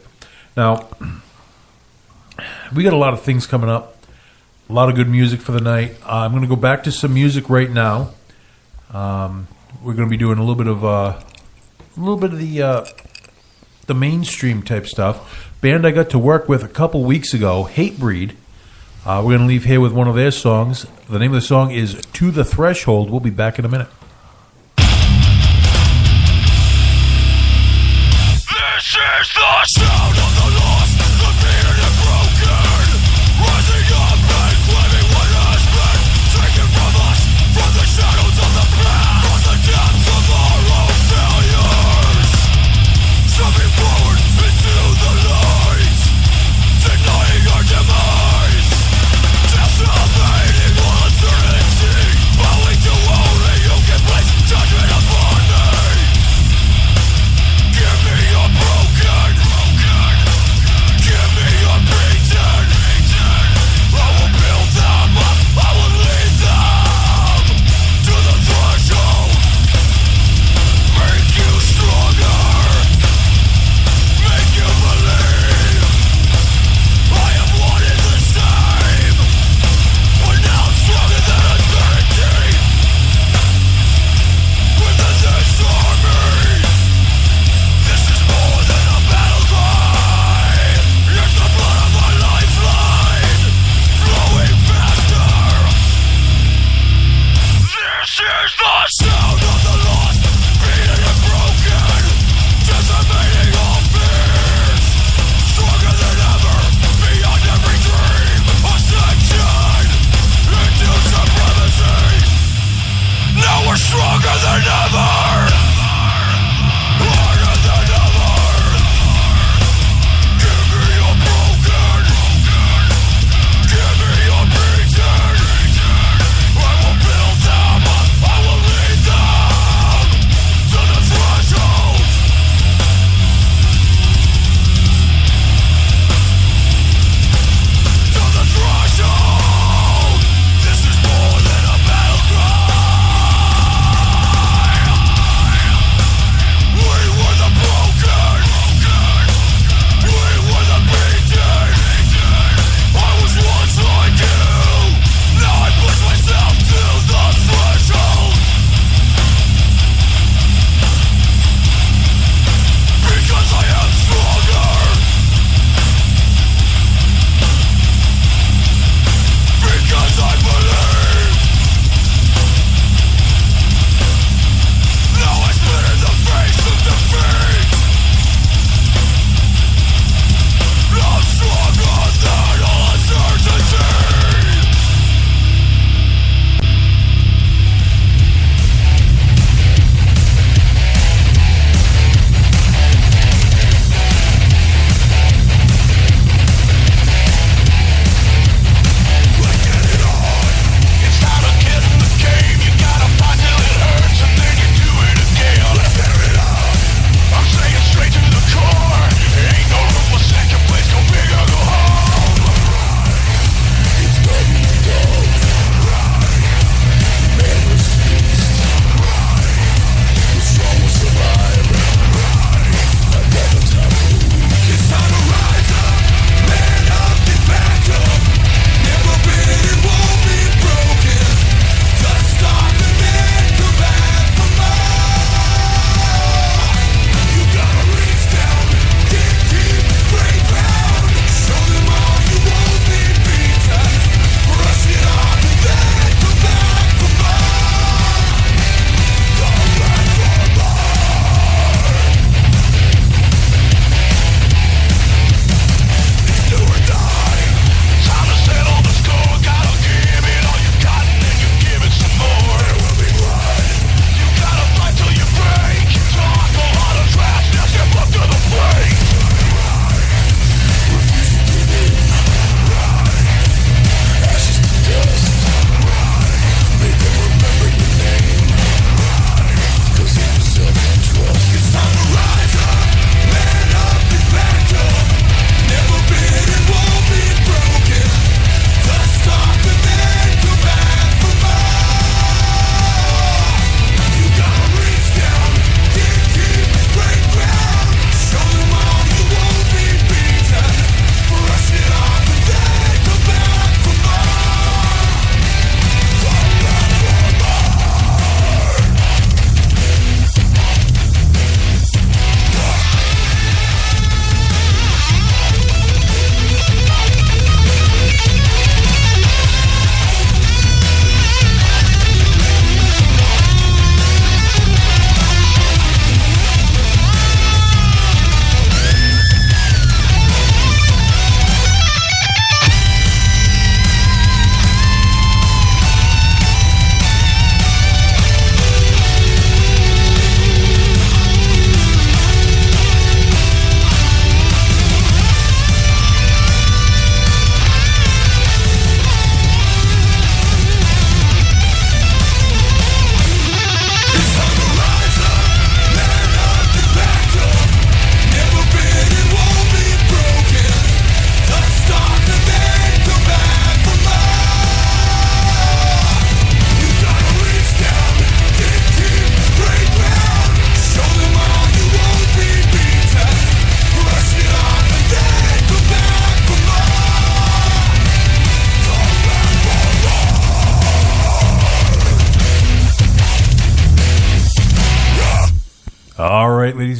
Now, we got a lot of things coming up, a lot of good music for the night. I'm going to go back to some music right now. We're going to be doing a little bit of the mainstream type stuff. Band I got to work with a couple weeks ago, Hatebreed. We're going to leave here with one of their songs. The name of the song is To the Threshold. We'll be back in a minute. This is the sound of the lost, the beaten and broken, rising up and claiming what has been taken from us, from the shadows of the past, from the depths of our own failures, stepping forward into the light, denying our demise, decimating all uncertainty, bowing to only you can place judgment upon me. Give me your broken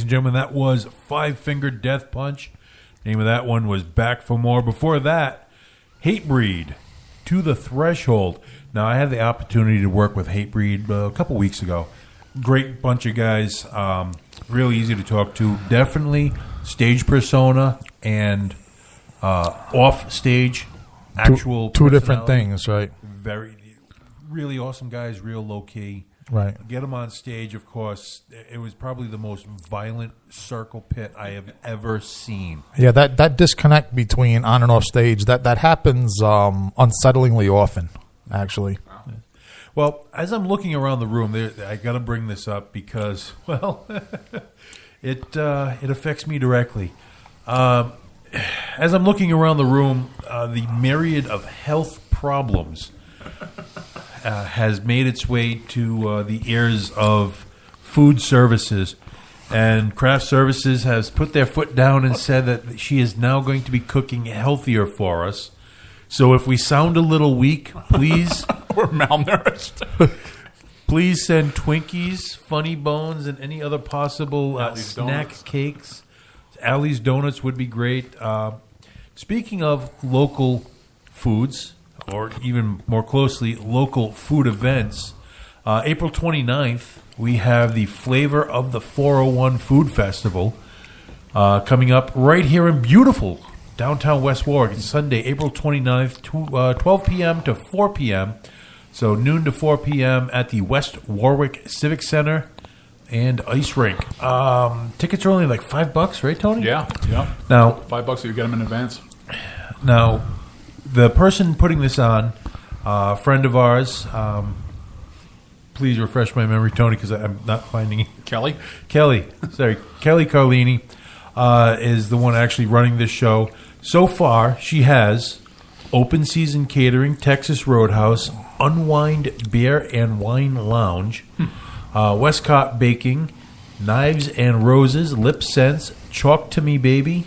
and gentlemen, that was Five Finger Death Punch. Name of that one was Back for More. Before that, Hatebreed, To the Threshold. Now, I had the opportunity to work with Hatebreed a couple weeks ago. Great bunch of guys, really easy to talk to. Definitely stage persona and off stage actual two different personality. things, right? Really awesome guys, real low key. Right. Get them on stage, of course. It was probably the most violent circle pit I have ever seen. Yeah, that disconnect between on and off stage, that happens unsettlingly often, actually. Well, as I'm looking around the room, I got to bring this up because, well, it affects me directly. As I'm looking around the room, the myriad of health problems has made its way to the ears of food services. And Craft Services has put their foot down and said that she is now going to be cooking healthier for us. So if we sound a little weak, please... We're malnourished. Please send Twinkies, Funny Bones, and any other possible snack Donuts. cakes. Allie's Donuts would be great. Speaking of local foods, or even more closely, local food events, April 29th, we have the Flavor of the 401 Food Festival coming up right here in beautiful downtown West Warwick. It's Sunday, April 29th, 12 p.m. to 4 p.m., so noon to 4 p.m. at the West Warwick Civic Center and Ice Rink. Tickets are only like $5, right, Tony? Yeah. Now, $5 if you get them in advance. Now, the person putting this on, a friend of ours, please refresh my memory, Tony, because I'm not finding it. Kelly Carlini is the one actually running this show. So far, she has Open Season Catering, Texas Roadhouse, Unwind Beer and Wine Lounge, Westcott Baking, Knives and Roses, Lip Sense, Chalk to Me Baby,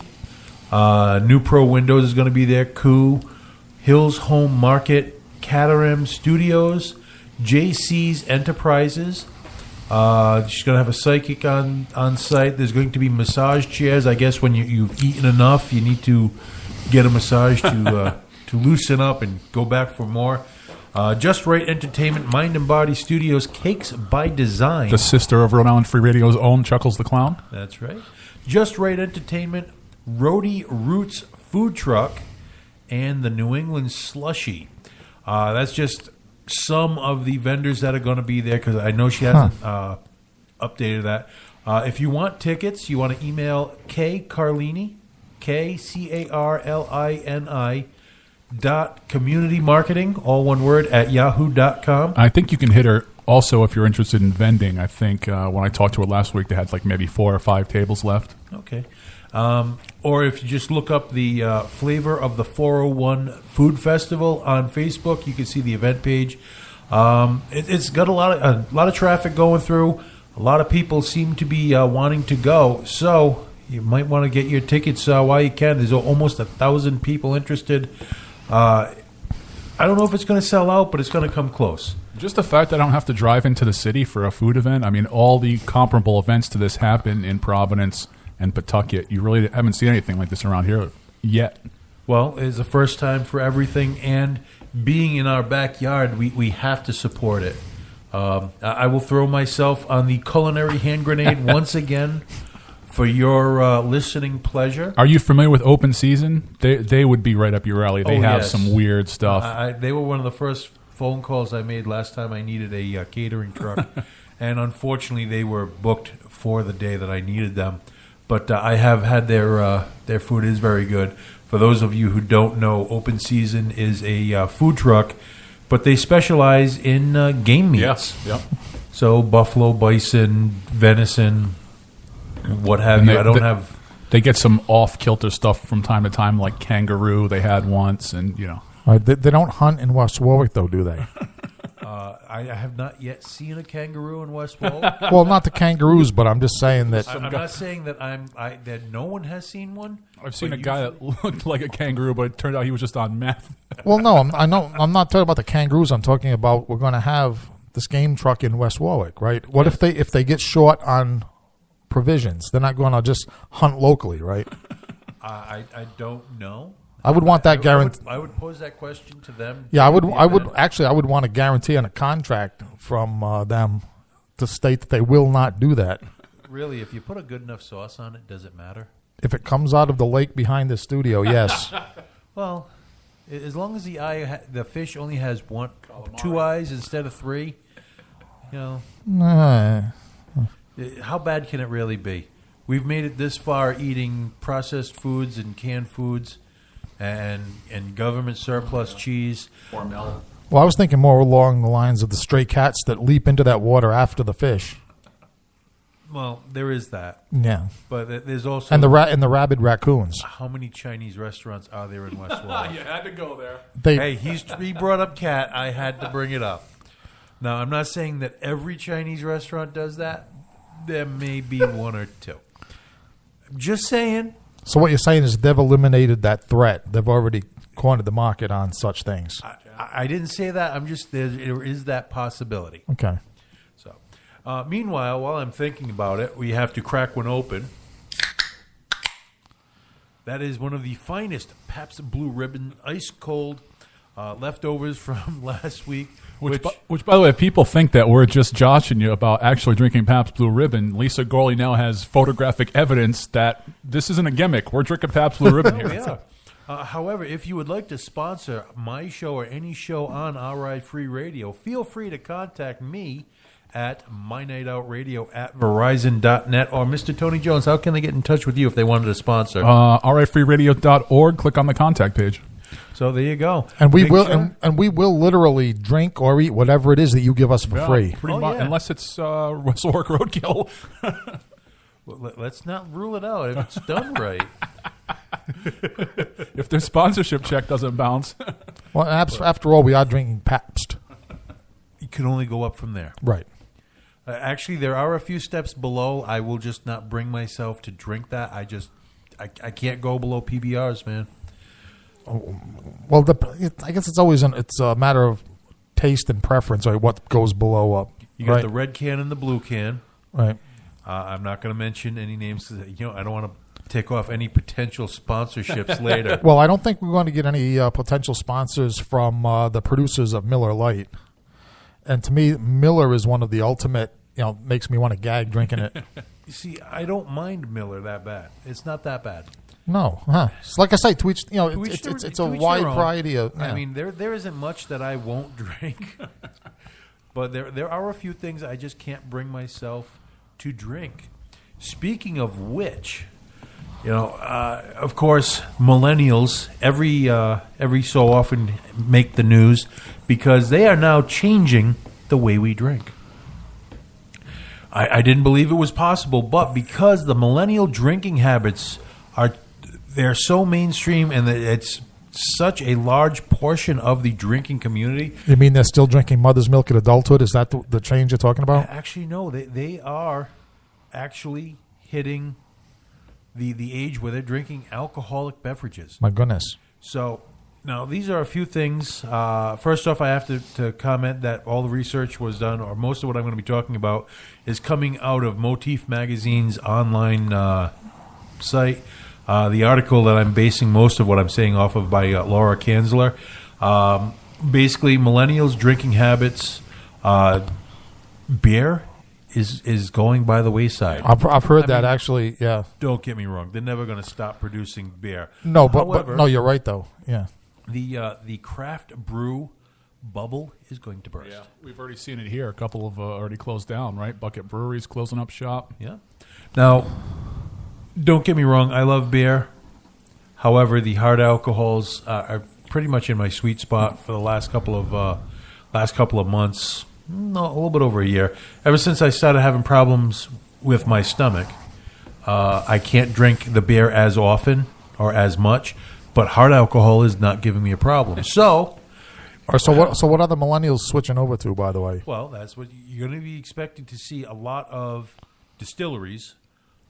New Pro Windows is going to be there, Coup, Hills Home Market, Caterham Studios, JC's Enterprises. She's going to have a psychic on site. There's going to be massage chairs. I guess when you've eaten enough, you need to get a massage to loosen up and go back for more. Just Right Entertainment, Mind and Body Studios, Cakes by Design. The sister of Rhode Island Free Radio's own Chuckles the Clown. That's right. Just Right Entertainment, Roadie Roots Food Truck, and the New England Slushy. That's just some of the vendors that are going to be there because I know she hasn't updated that. If you want tickets, you want to email Carlini, KCARLINI, .communitymarketing, all one word, at yahoo.com. I think you can hit her also if you're interested in vending. I think when I talked to her last week, they had like maybe 4 or 5 tables left. Okay. Or if you just look up the Flavor of the 401 Food Festival on Facebook, you can see the event page. It's got a lot of traffic going through. A lot of people seem to be wanting to go. So you might want to get your tickets while you can. There's almost 1,000 people interested. I don't know if it's going to sell out, but it's going to come close. Just the fact that I don't have to drive into the city for a food event. I mean, all the comparable events to this happen in Providence and Pawtucket. You really haven't seen anything like this around here yet. Well, it's the first time for everything, and being in our backyard, we have to support it. I will throw myself on the culinary hand grenade once again for your listening pleasure. Are you familiar with Open Season? They would be right up your alley. They have yes. some weird stuff. They were one of the first phone calls I made last time I needed a catering truck. And unfortunately, they were booked for the day that I needed them. But I have had their food is very good. For those of you who don't know, Open Season is a food truck, but they specialize in game meats. Yes, yep. So buffalo, bison, venison, what have And you. They get some off-kilter stuff from time to time, like kangaroo they had once, and, you know. They don't hunt in West Warwick, though, do they? I have not yet seen a kangaroo in West Warwick. Well, not the kangaroos, but I'm just saying that... I'm not saying that that no one has seen one. I've seen a guy that looked like a kangaroo, but it turned out he was just on meth. Well, no, I'm not talking about the kangaroos. I'm talking about we're going to have this game truck in West Warwick, right? What if they get short on provisions. They're not going to just hunt locally, right? I don't know. I would want that guarantee. I would pose that question to them. Yeah, I would want a guarantee and a contract from them to state that they will not do that. Really, if you put a good enough sauce on it, does it matter? If it comes out of the lake behind the studio, yes. Well, as long as the fish only has two eyes instead of three, you know, how bad can it really be? We've made it this far eating processed foods and canned foods and government surplus cheese. Or milk. Well, I was thinking more along the lines of the stray cats that leap into that water after the fish. Well, there is that. Yeah. But there's also... And the rabid raccoons. How many Chinese restaurants are there in West Warwick? You had to go there. Hey, he brought up cat. I had to bring it up. Now, I'm not saying that every Chinese restaurant does that. There may be one or two. Just saying. So what you're saying is they've eliminated that threat. They've already cornered the market on such things. I didn't say that. I'm just there is that possibility. Okay. So, meanwhile, while I'm thinking about it, we have to crack one open. That is one of the finest Pabst Blue Ribbon ice cold leftovers from last week. Which, by the way, if people think that we're just joshing you about actually drinking Pabst Blue Ribbon, Lisa Gorley now has photographic evidence that this isn't a gimmick. We're drinking Pabst Blue Ribbon here. Yeah. However, if you would like to sponsor my show or any show on Alright Free Radio, feel free to contact me at mynightout.radio@verizon.net or Mr. Tony Jones. How can they get in touch with you if they wanted to sponsor? alrightfreeradio.org. Click on the contact page. So there you go. And we will literally drink or eat whatever it is that you give us for free. Pretty much, unless it's West Warwick Roadkill. Well, let's not rule it out if it's done right. If their sponsorship check doesn't bounce. Well, after all, we are drinking Pabst. You can only go up from there. Right. Actually, there are a few steps below. I will just not bring myself to drink that. I can't go below PBRs, man. Well, I guess it's always it's a matter of taste and preference, or what goes below up. You got the red can and the blue can. Right. I'm not going to mention any names. I don't want to take off any potential sponsorships later. Well, I don't think we're going to get any potential sponsors from the producers of Miller Lite. And to me, Miller is one of the ultimate, makes me want to gag drinking it. You see, I don't mind Miller that bad. It's not that bad. No, It's like I say, it's a wide variety of. Yeah. I mean, there isn't much that I won't drink, but there are a few things I just can't bring myself to drink. Speaking of which, of course, millennials every so often make the news because they are now changing the way we drink. I didn't believe it was possible, but because the millennial drinking habits they're so mainstream and it's such a large portion of the drinking community. You mean they're still drinking mother's milk at adulthood? Is that the change you're talking about? Actually, no. They are actually hitting the age where they're drinking alcoholic beverages. My goodness. So now these are a few things. First off, I have to comment that all the research was done, or most of what I'm going to be talking about is coming out of Motif Magazine's online site. The article that I'm basing most of what I'm saying off of by Laura Kanzler. Basically, millennials' drinking habits, beer is going by the wayside. I've heard that actually. Yeah. Don't get me wrong; they're never going to stop producing beer. No, However, but no, you're right though. Yeah. The craft brew bubble is going to burst. Yeah, we've already seen it here. A couple have already closed down, right? Bucket Brewery's closing up shop. Yeah. Now, don't get me wrong, I love beer. However, the hard alcohols are pretty much in my sweet spot for the last couple of months. No, a little bit over a year. Ever since I started having problems with my stomach, I can't drink the beer as often or as much. But hard alcohol is not giving me a problem. So what are the millennials switching over to? By the way, well, that's what you're going to be expecting to see. A lot of distilleries.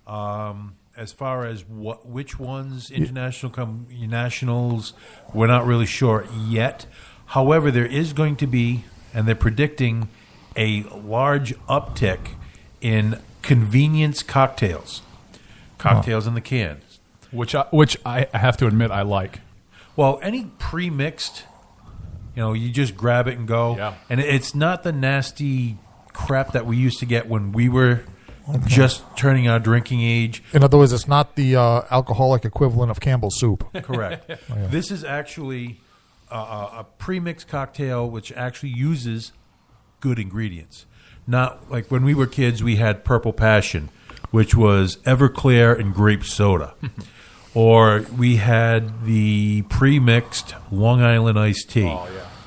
As far as which ones, nationals, we're not really sure yet. However, there is going to be, and they're predicting, a large uptick in convenience cocktails. Cocktails in the can. Which I have to admit I like. Well, any pre-mixed, you just grab it and go. Yeah. And it's not the nasty crap that we used to get when we were just turning our drinking age. In other words, it's not the alcoholic equivalent of Campbell's soup. Correct. This is actually a pre-mixed cocktail which actually uses good ingredients. Not like when we were kids, we had Purple Passion, which was Everclear and grape soda. Or we had the pre-mixed Long Island iced tea,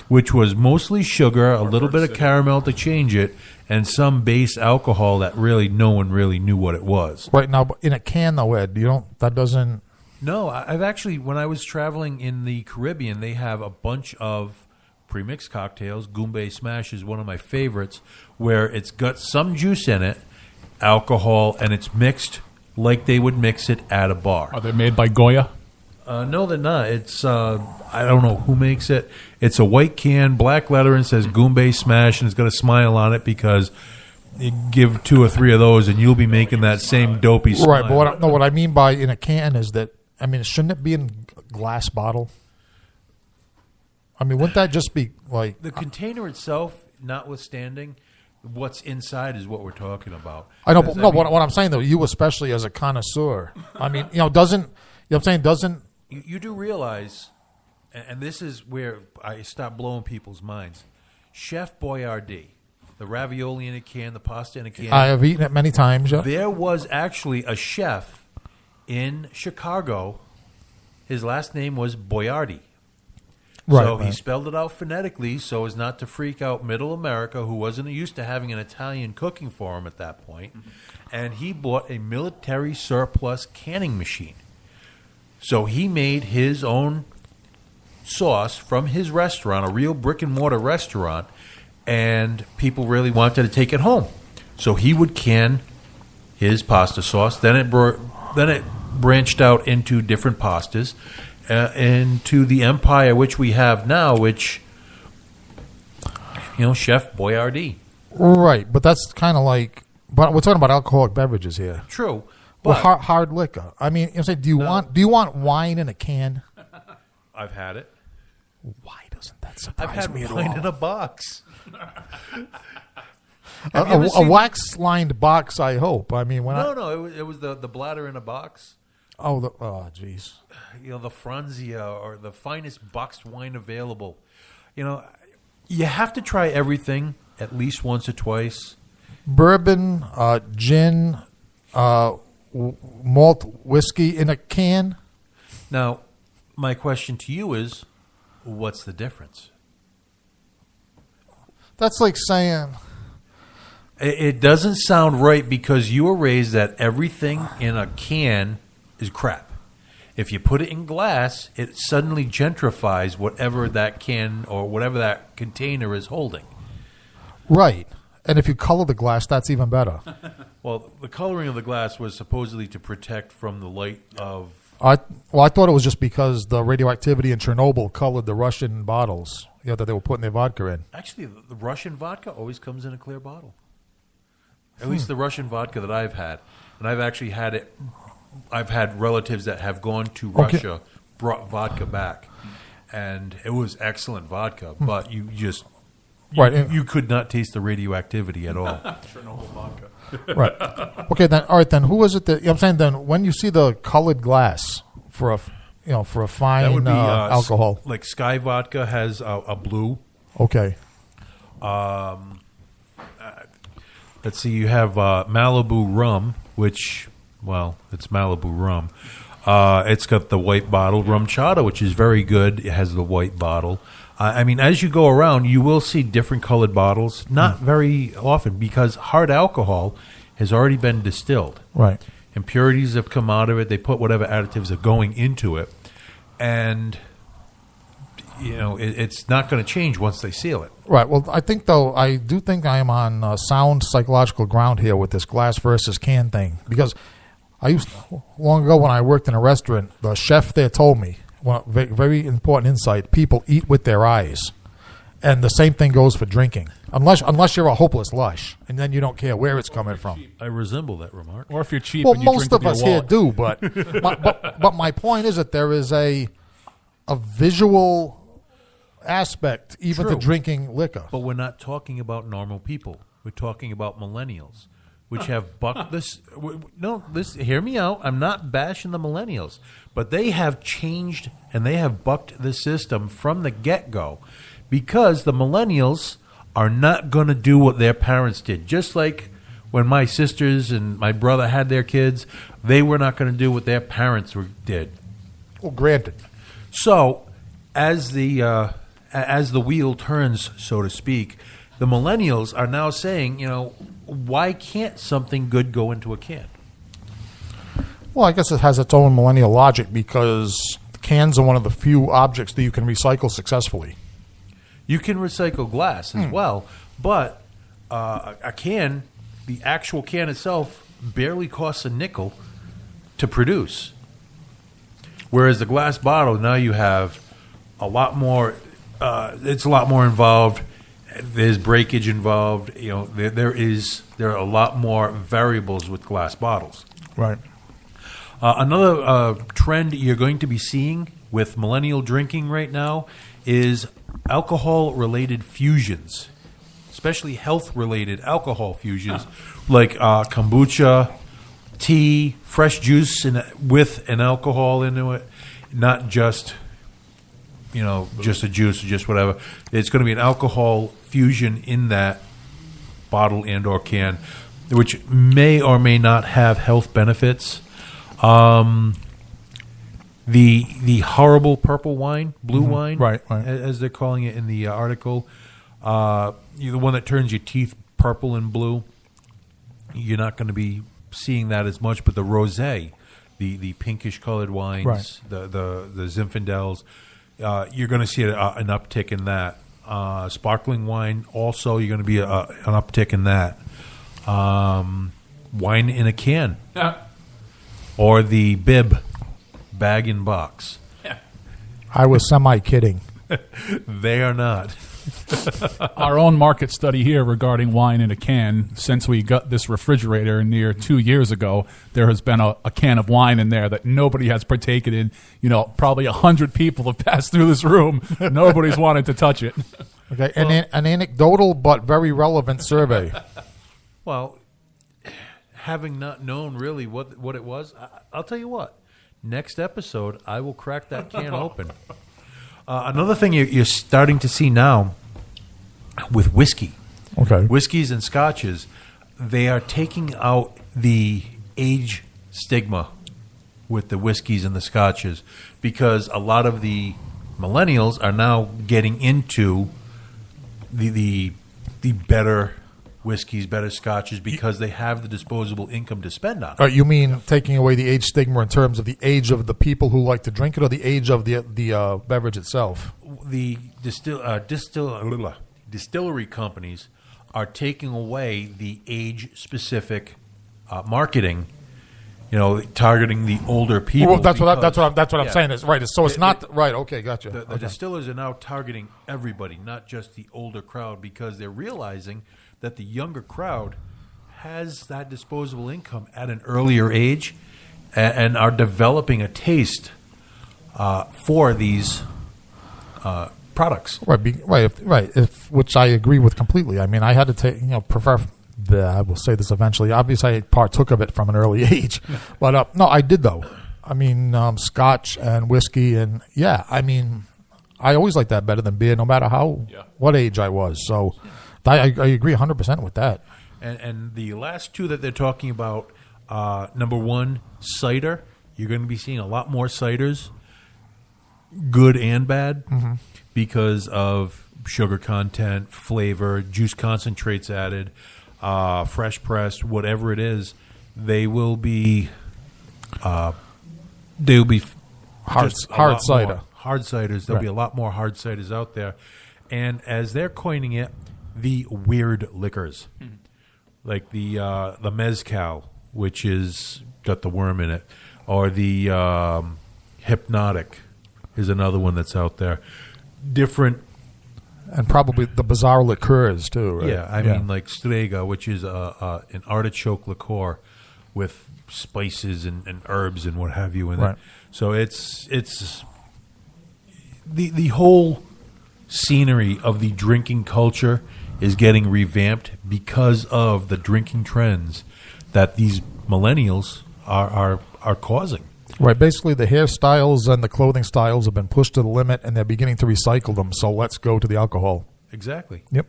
which was mostly sugar, a little bit of caramel to change it, and some base alcohol that really no one really knew what it was. Right now, in a can though, Ed, that doesn't. No, I've actually, when I was traveling in the Caribbean, they have a bunch of pre-mixed cocktails. Goombay Smash is one of my favorites, where it's got some juice in it, alcohol, and it's mixed like they would mix it at a bar. Are they made by Goya? No, they're not. It's I don't know who makes it. It's a white can, black lettering, says Goombay Smash, and it's got a smile on it because you give 2 or 3 of those, and you'll be making that same dopey smile. Right, but what I mean by in a can is that, shouldn't it be in a glass bottle? Wouldn't that just be like... The container itself, notwithstanding, what's inside is what we're talking about. I know, but what I'm saying, though, you especially as a connoisseur, doesn't... You do realize, and this is where I stop blowing people's minds, Chef Boyardee, the ravioli in a can, the pasta in a can. I have eaten it many times, yeah. There was actually a chef in Chicago. His last name was Boyardee. Right, so he right. spelled it out phonetically so as not to freak out Middle America, who wasn't used to having an Italian cooking for him at that point. And he bought a military surplus canning machine. So he made his own sauce from his restaurant, a real brick-and-mortar restaurant, and people really wanted to take it home. So he would can his pasta sauce. Then it branched out into different pastas, into the empire which we have now, which, Chef Boyardee. Right, but that's kind of like... But we're talking about alcoholic beverages here. True. Well, But hard liquor. Do you want wine in a can? I've had it. Why doesn't that I've surprise had me at wine all? in a box. A wax-lined box, I hope. No, it was the bladder in a box. Oh, jeez. The Franzia, or the finest boxed wine available. You have to try everything at least once or twice. Bourbon, gin, malt whiskey in a can. Now, my question to you is, what's the difference? That's like saying... It doesn't sound right because you were raised that everything in a can is crap. If you put it in glass, it suddenly gentrifies whatever that can or whatever that container is holding. Right. And if you color the glass, that's even better. Well, the coloring of the glass was supposedly to protect from the light of... I thought it was just because the radioactivity in Chernobyl colored the Russian bottles that they were putting their vodka in. Actually, the Russian vodka always comes in a clear bottle. At least the Russian vodka that I've had. And I've actually had it... I've had relatives that have gone to Russia, brought vodka back. And it was excellent vodka, but you just... You could not taste the radioactivity at all. Chernobyl vodka. Right. Okay. Then, all right. Then, who is it that I'm saying? Then, when you see the colored glass for a fine That would be alcohol, like Sky Vodka has a blue. Okay. Let's see. You have Malibu Rum, which it's Malibu Rum. It's got the white bottle. Rum Chata, which is very good. It has the white bottle. As you go around, you will see different colored bottles. Not very often because hard alcohol has already been distilled. Right. Impurities have come out of it. They put whatever additives are going into it. And, it's not going to change once they seal it. Right. Well, I think, though, I do think I am on sound psychological ground here with this glass versus can thing. Because long ago when I worked in a restaurant, the chef there told me, very, very important insight, people eat with their eyes. And the same thing goes for drinking, unless you're a hopeless lush, and then you don't care where it's coming from. I resemble that remark. Or if you're cheap, Well, and you most drink of with us your here wallet. do, but my point is that there is a visual aspect even to True. drinking liquor. But we're not talking about normal people. We're talking about millennials, which have bucked this. No, hear me out. I'm not bashing the millennials, but they have changed and they have bucked the system from the get-go, because the millennials are not going to do what their parents did. Just like when my sisters and my brother had their kids, they were not going to do what their parents did. Well, granted. So, as the wheel turns, so to speak, the millennials are now saying, why can't something good go into a can? Well, I guess it has its own millennial logic because cans are one of the few objects that you can recycle successfully. You can recycle glass as well, but a can, the actual can itself, barely costs a nickel to produce. Whereas the glass bottle, now you have a lot more. It's a lot more involved. There's breakage involved. There are a lot more variables with glass bottles. Right. Another trend you're going to be seeing with millennial drinking right now is alcohol-related fusions, especially health-related alcohol fusions, like kombucha, tea, fresh juice with an alcohol into it, not just just a juice or just whatever. It's going to be an alcohol fusion in that bottle and or can, which may or may not have health benefits. The horrible purple wine, blue wine, right, as they're calling it in the article, the one that turns your teeth purple and blue. You're not going to be seeing that as much, but the rosé, the pinkish colored wines, Right. the Zinfandels, you're going to see an uptick in that. Sparkling wine, also, you're going to be an uptick in that. Wine in a can. Or the bib, bag and box. I was semi-kidding. They are not. Our own market study here regarding wine in a can, since we got this refrigerator near 2 years ago, there has been a can of wine in there that nobody has partaken in. Probably 100 people have passed through this room. Nobody's wanted to touch it. Okay, an anecdotal but very relevant survey. Well, having not known really what it was, I'll tell you what. Next episode, I will crack that can open. Another thing you're starting to see now with whiskey. Okay. Whiskeys and scotches, they are taking out the age stigma with the whiskeys and the scotches because a lot of the millennials are now getting into the better whiskeys, better scotches, because they have the disposable income to spend on it. You mean taking away the age stigma in terms of the age of the people who like to drink it, or the age of the beverage itself? The distillery companies are taking away the age-specific marketing. Targeting the older people. Well, that's what I'm Yeah. saying. Is right. So it's not right. Okay, gotcha. The Okay. distillers are now targeting everybody, not just the older crowd, because they're realizing that the younger crowd has that disposable income at an earlier age and are developing a taste for these products. Right. Which I agree with completely. I mean, I had to take, prefer. I will say this eventually. Obviously, I partook of it from an early age, but no, I did though. I mean, Scotch and whiskey, and I always liked that better than beer, no matter what age I was. So, I agree 100% with that. And the last two that they're talking about, number one, cider. You're going to be seeing a lot more ciders, good and bad, because of sugar content, flavor, juice concentrates added. Fresh pressed, whatever it is, they will be hard cider. Hard ciders. There'll be a lot more hard ciders out there, and as they're coining it, the weird liquors, like the mezcal, which is got the worm in it, or the hypnotic is another one that's out there. Different And probably the bizarre liqueurs too, right? Yeah, I mean like Strega, which is an artichoke liqueur with spices and herbs and what have you in Right. it. So it's the whole scenery of the drinking culture is getting revamped because of the drinking trends that these millennials are causing. Right. Basically, the hairstyles and the clothing styles have been pushed to the limit, and they're beginning to recycle them. So let's go to the alcohol. Exactly. Yep.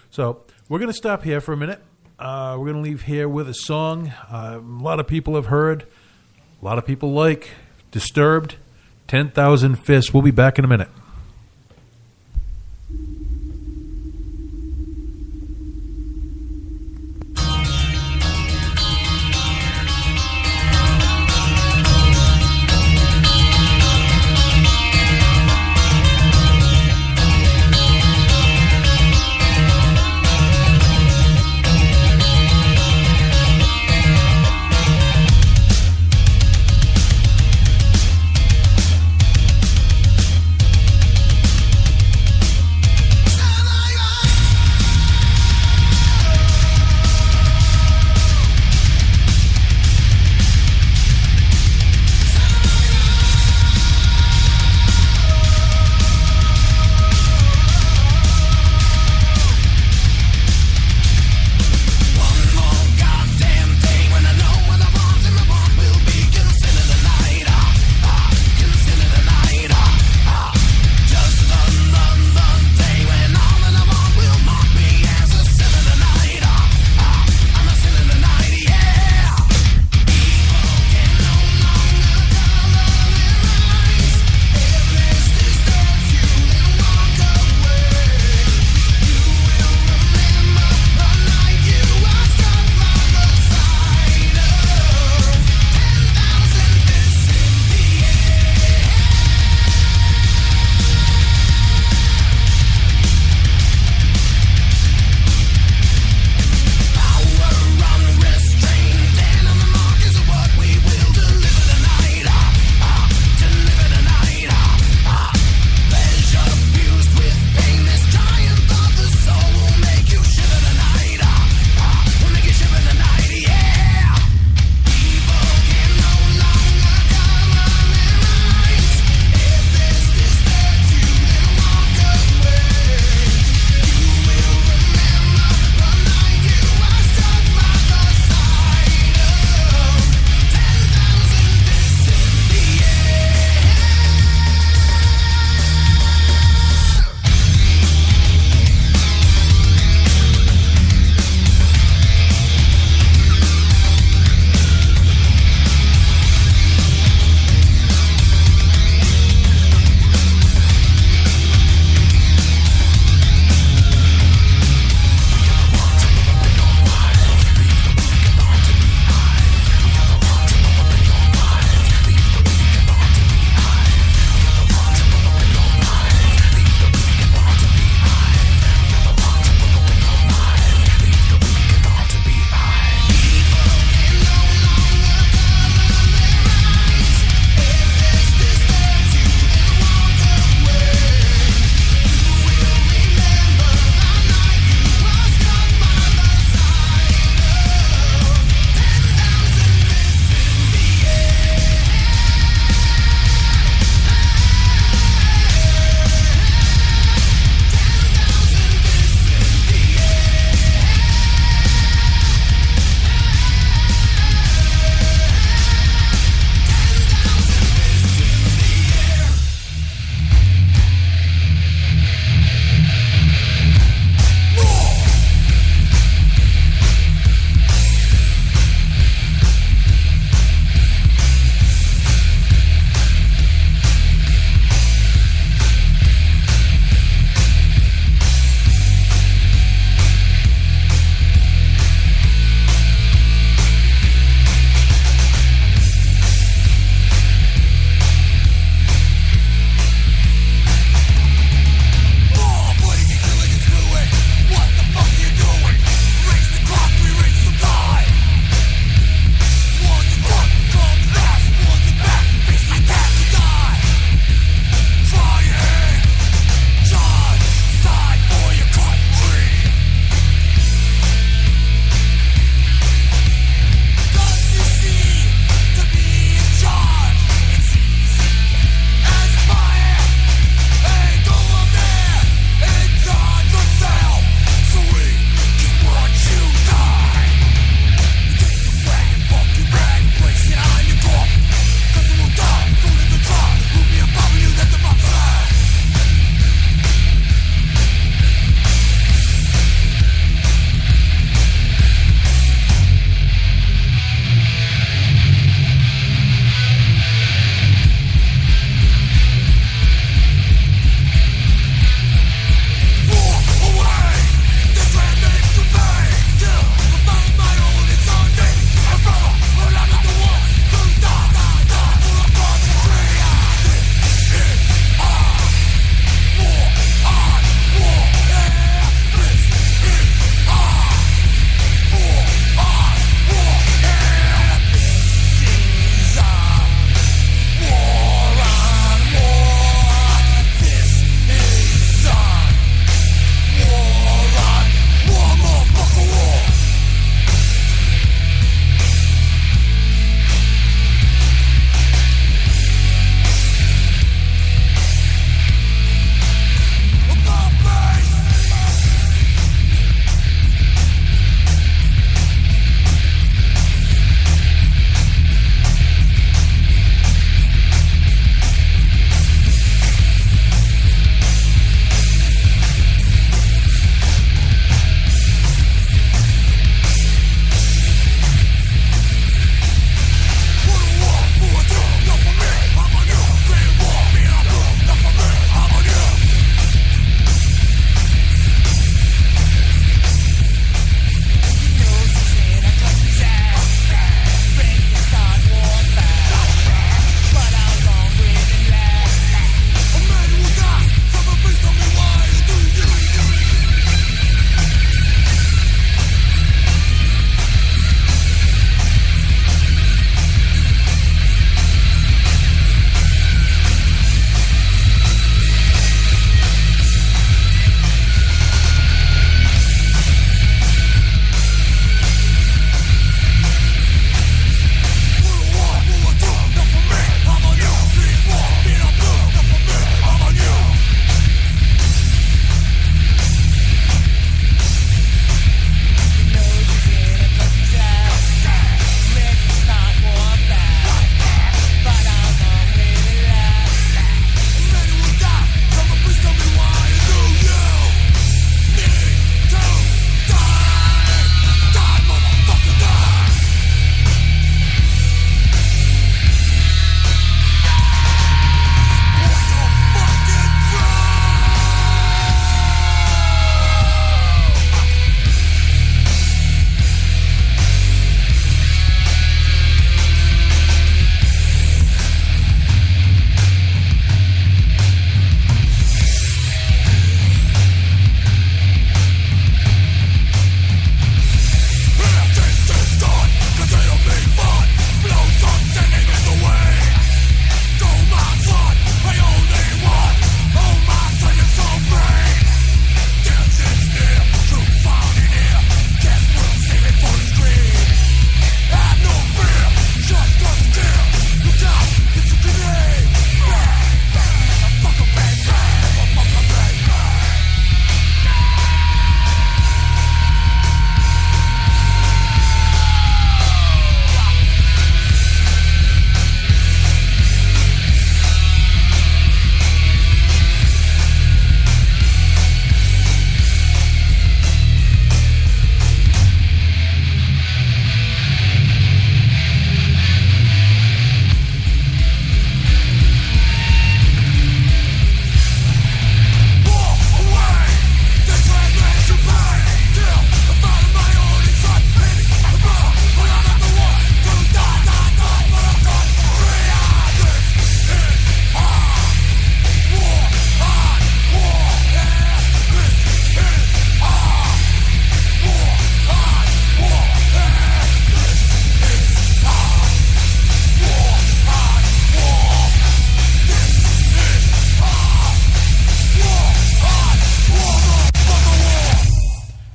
So we're going to stop here for a minute. We're going to leave here with a song a lot of people have heard, a lot of people like, Disturbed, 10,000 Fists. We'll be back in a minute.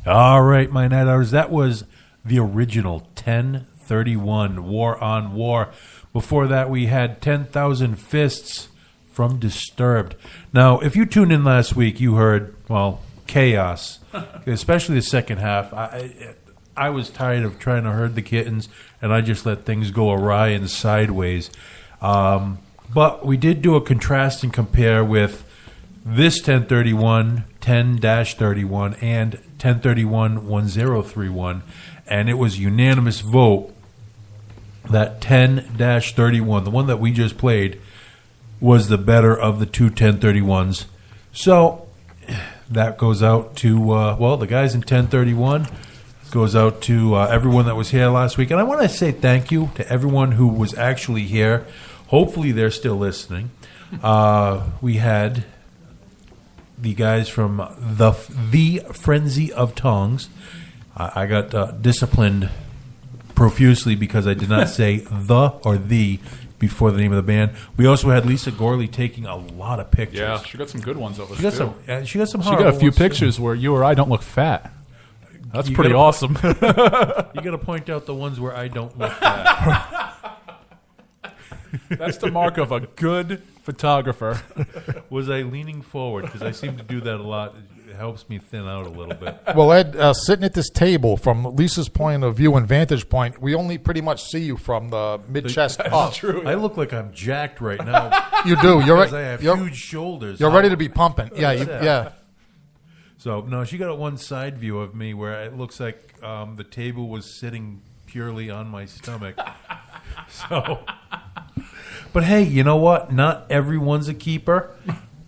All right, my night outers. That was the original 1031, War on War. Before that, we had 10,000 Fists from Disturbed. Now, if you tuned in last week, you heard, well, chaos, especially the second half. I was tired of trying to herd the kittens, and I just let things go awry and sideways. But we did do a contrast and compare with this 1031, 10-31, and 1031-1031, and it was unanimous vote that 10-31, the one that we just played, was the better of the two 1031s. So that goes out to, the guys in 1031, goes out to everyone that was here last week. And I want to say thank you to everyone who was actually here. Hopefully they're still listening. We had the guys from the Frenzy of Tongues. I got disciplined profusely because I did not say the or the before the name of the band. We also had Lisa Gorley taking a lot of pictures. Yeah, she got some good ones of us, She got too. she got some She got a horrible few ones, too. pictures where you or I don't look fat. That's You pretty gotta- awesome. You got to point out the ones where I don't look fat. That's the mark of a good photographer. Was I leaning forward? Because I seem to do that a lot. It helps me thin out a little bit. Well, Ed, sitting at this table, from Lisa's point of view and vantage point, we only pretty much see you from the mid-chest up. I look like I'm jacked right now. You do. You're Because right. I have You're- huge shoulders. You're ready to be pumping. Yeah, Yeah. yeah. So, no, she got a one side view of me where it looks like the table was sitting purely on my stomach. So, but hey, you know what? Not everyone's a keeper.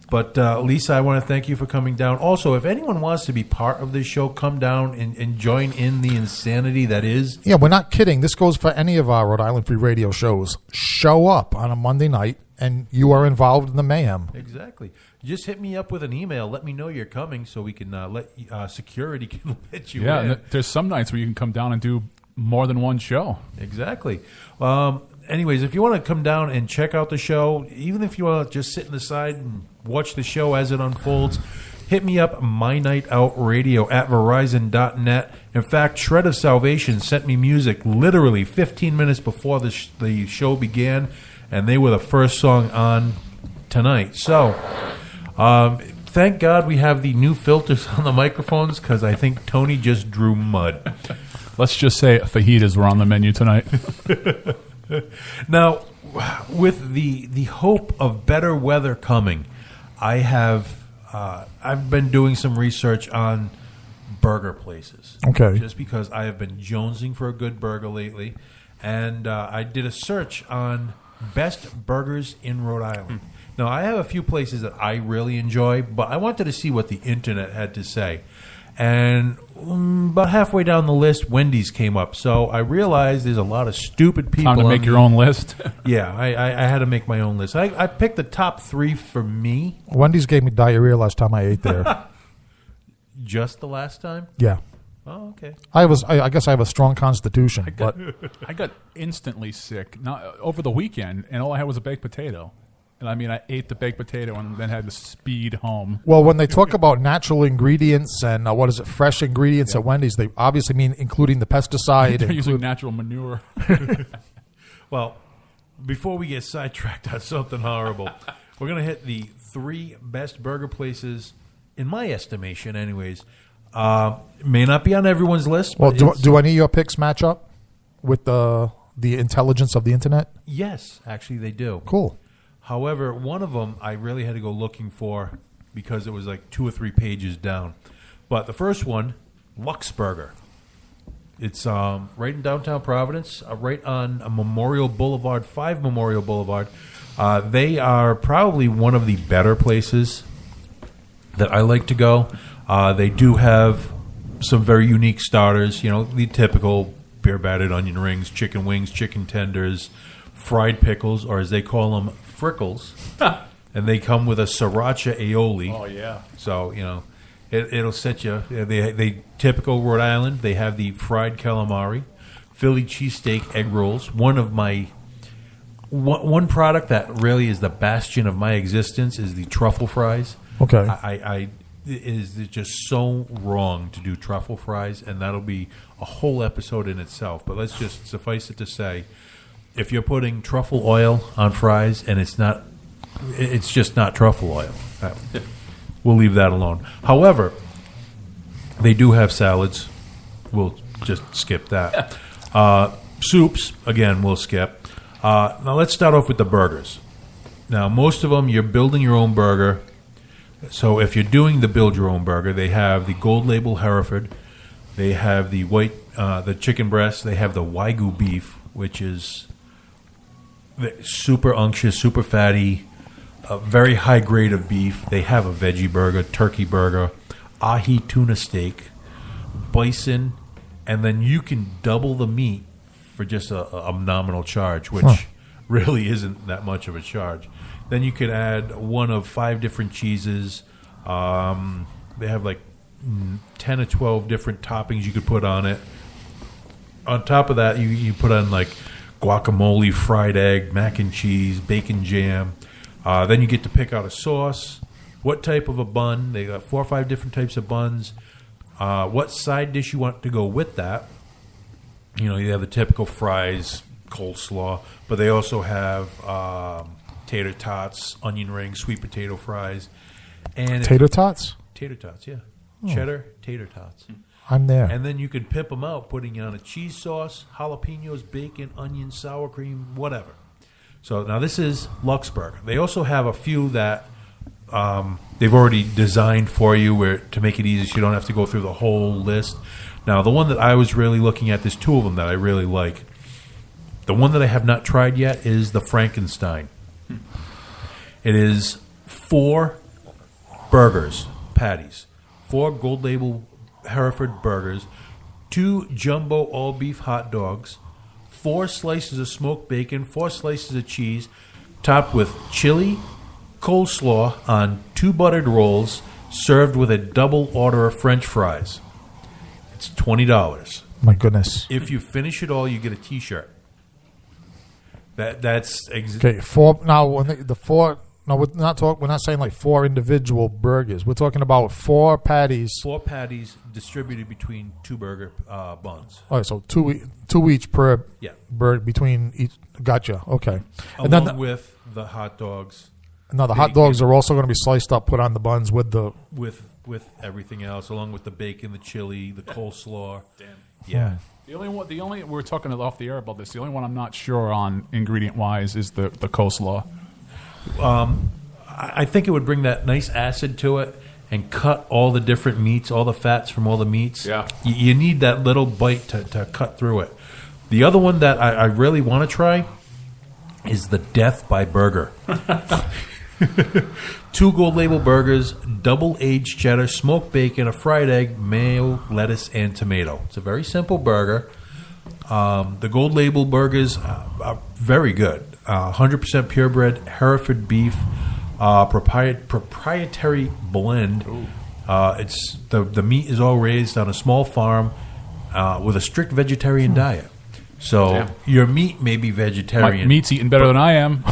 But Lisa, I want to thank you for coming down. Also, if anyone wants to be part of this show, come down and join in the insanity that is. Yeah, we're not kidding. This goes for any of our Rhode Island Free Radio shows. Show up on a Monday night, and you are involved in the mayhem. Exactly. Just hit me up with an email. Let me know you're coming so we can let security can let you Yeah, in. and there's some nights where you can come down and do more than one show. Exactly. Anyways, if you want to come down and check out the show, even if you want to just sit in the side and watch the show as it unfolds, hit me up, mynightoutradio@verizon.net. In fact, Shred of Salvation sent me music literally 15 minutes before the show began, and they were the first song on tonight. So, thank God we have the new filters on the microphones, because I think Tony just drew mud. Let's just say fajitas were on the menu tonight. Now, with the hope of better weather coming, I've been doing some research on burger places. Okay. Just because I have been jonesing for a good burger lately, and I did a search on best burgers in Rhode Island. Now, I have a few places that I really enjoy, but I wanted to see what the internet had to say. And about halfway down the list, Wendy's came up. So I realized there's a lot of stupid people. Time to make your own list. Yeah, I had to make my own list. I picked the top 3 for me. Wendy's gave me diarrhea last time I ate there. Just the last time? Yeah. Oh, okay. I guess I have a strong constitution, but I got instantly sick over the weekend, and all I had was a baked potato. And I mean, I ate the baked potato and then had to speed home. well, when they talk about natural ingredients and fresh ingredients at Wendy's, they obviously mean including the pesticide. They're using natural manure. Well, before we get sidetracked on something horrible, we're going to hit the 3 best burger places, in my estimation anyways. May not be on everyone's list. Well, But do any of your picks match up with the intelligence of the internet? Yes, actually they do. Cool. However, one of them I really had to go looking for because it was like 2 or 3 pages down. But the first one, Luxburger. It's right in downtown Providence, right on Memorial Boulevard, 5 Memorial Boulevard. They are probably one of the better places that I like to go. They do have some very unique starters, the typical beer battered onion rings, chicken wings, chicken tenders, fried pickles, or as they call them, frickles. And they come with a sriracha aioli. Oh, yeah. So, it'll set you. They typical Rhode Island. They have the fried calamari, Philly cheesesteak egg rolls. One of my one product that really is the bastion of my existence is the truffle fries. Okay. I is just so wrong to do truffle fries, and that'll be a whole episode in itself. But let's just suffice it to say, if you're putting truffle oil on fries and it's just not truffle oil. We'll leave that alone. However, they do have salads. We'll just skip that. Soups, again, we'll skip. Now let's start off with the burgers. Now, most of them, you're building your own burger. So if you're doing the build your own burger, they have the Gold Label Hereford. They have the the chicken breast. They have the Wagyu beef, which is super unctuous, super fatty, a very high grade of beef. They have a veggie burger, turkey burger, ahi tuna steak, bison, and then you can double the meat for just a nominal charge, which really isn't that much of a charge. Then you could add one of 5 different cheeses. They have like 10 or 12 different toppings you could put on it. On top of that, you put on like guacamole, fried egg, mac and cheese, bacon jam. Then you get to pick out a sauce, what type of a bun. They got 4 or 5 different types of buns. What side dish you want to go with that. You know, you have the typical fries, coleslaw, but they also have tater tots, onion rings, sweet potato fries. And Tater tots? Tater tots, yeah. Oh. Cheddar tater tots. I'm there. And then you can pimp them out, putting on a cheese sauce, jalapenos, bacon, onion, sour cream, whatever. So now this is Luxburg. They also have a few that they've already designed for you where to make it easy so you don't have to go through the whole list. Now, the one that I was really looking at, there's 2 of them that I really like. The one that I have not tried yet is the Frankenstein. It is 4 burgers, patties, 4 Gold Label Hereford burgers, 2 jumbo all-beef hot dogs, 4 slices of smoked bacon, 4 slices of cheese, topped with chili, coleslaw on 2 buttered rolls, served with a double order of French fries. It's $20. My goodness. If you finish it all, you get a T-shirt. That's okay. 4 now. When the 4. No, we're not saying like 4 individual burgers. We're talking about 4 patties. 4 patties distributed between 2 burger buns. All right, so two each per burger between each. Gotcha. Okay. Along and then with the hot dogs. No, the hot dogs are also going to be sliced up, put on the buns with the with everything else, along with the bacon, the chili, the coleslaw. Damn. Yeah. The only we were talking off the air about this. The only one I'm not sure on ingredient wise is the coleslaw. I think it would bring that nice acid to it and cut all the different meats, all the fats from all the meats. Yeah. You need that little bite to cut through it. The other one that I really want to try is the Death by Burger. 2 Gold Label burgers, double aged cheddar, smoked bacon, a fried egg, mayo, lettuce, and tomato. It's a very simple burger. The Gold Label burgers are very good. 100% purebred Hereford beef, proprietary blend. It's the meat is all raised on a small farm with a strict vegetarian diet. So Damn. your meat may be vegetarian. My meat's eating better than I am.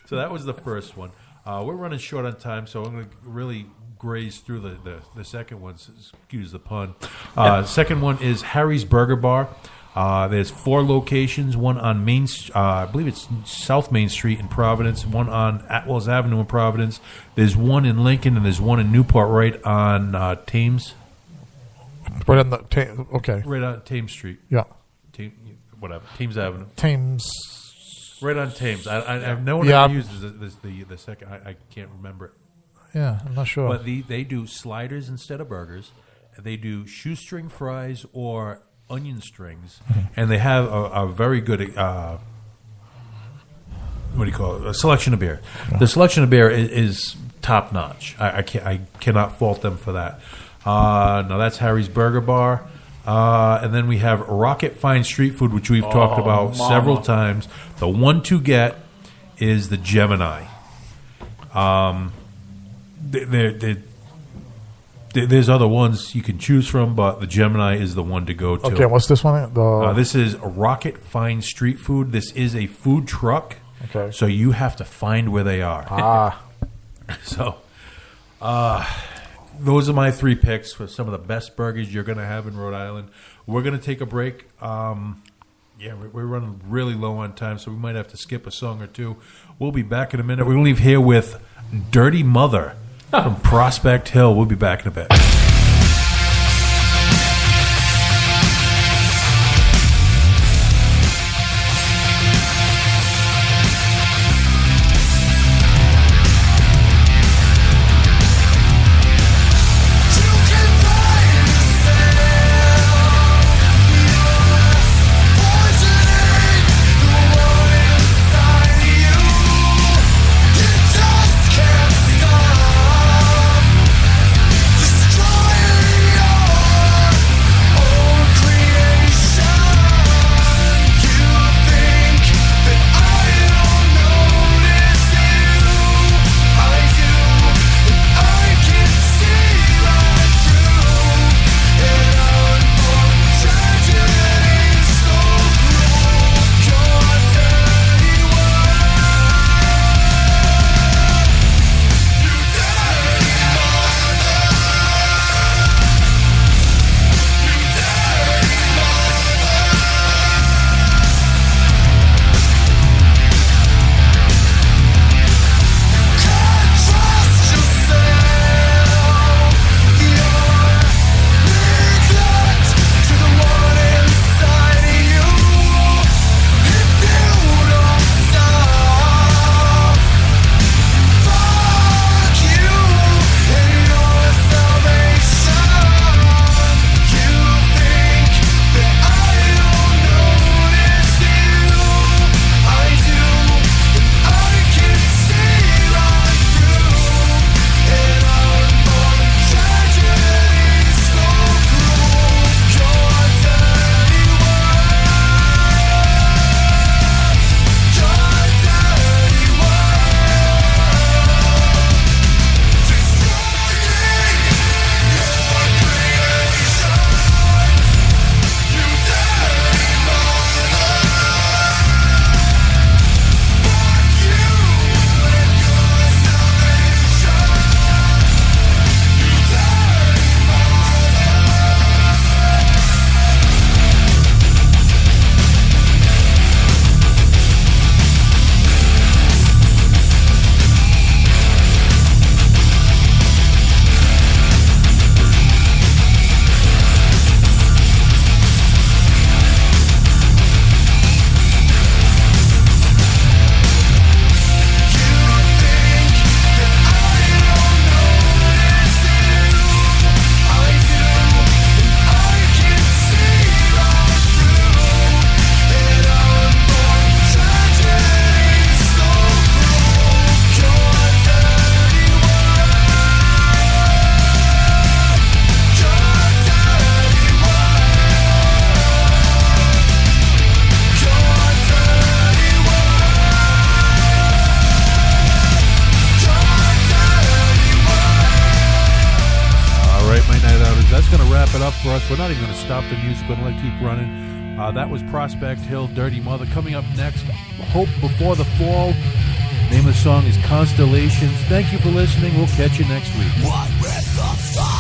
So that was the first one. We're running short on time, so I'm going to really graze through the second one. Excuse the pun. Second one is Harry's Burger Bar. There's 4 locations. One on I believe it's South Main Street in Providence. One on Atwells Avenue in Providence. There's one in Lincoln, and there's one in Newport, right on Thames. Right on the okay. Right on Thames Street. Yeah. Thames Avenue. Thames. Right on Thames. I have no one ever uses the second. I can't remember it. Yeah, I'm not sure. But they do sliders instead of burgers. They do shoestring fries or onion strings, and they have a very good what do you call it? A selection of beer. The selection of beer is top notch. I cannot fault them for that. Now that's Harry's Burger Bar. And then we have Rocket Fine Street Food, which we've talked about several times. The one to get is the Gemini. There's other ones you can choose from, but the Gemini is the one to go to. Okay, what's this one? This is Rocket Fine Street Food. This is a food truck. Okay. So you have to find where they are. So, those are my 3 picks for some of the best burgers you're going to have in Rhode Island. We're going to take a break. We're running really low on time, so we might have to skip a song or two. We'll be back in a minute. We're going to leave here with Dirty Mother from Prospect Hill. We'll be back in a bit. For us, we're not even going to stop the music. We're going to let it keep running. That was Prospect Hill, Dirty Mother. Coming up next, Hope Before the Fall. Name of the song is Constellations. Thank you for listening. We'll catch you next week. What with the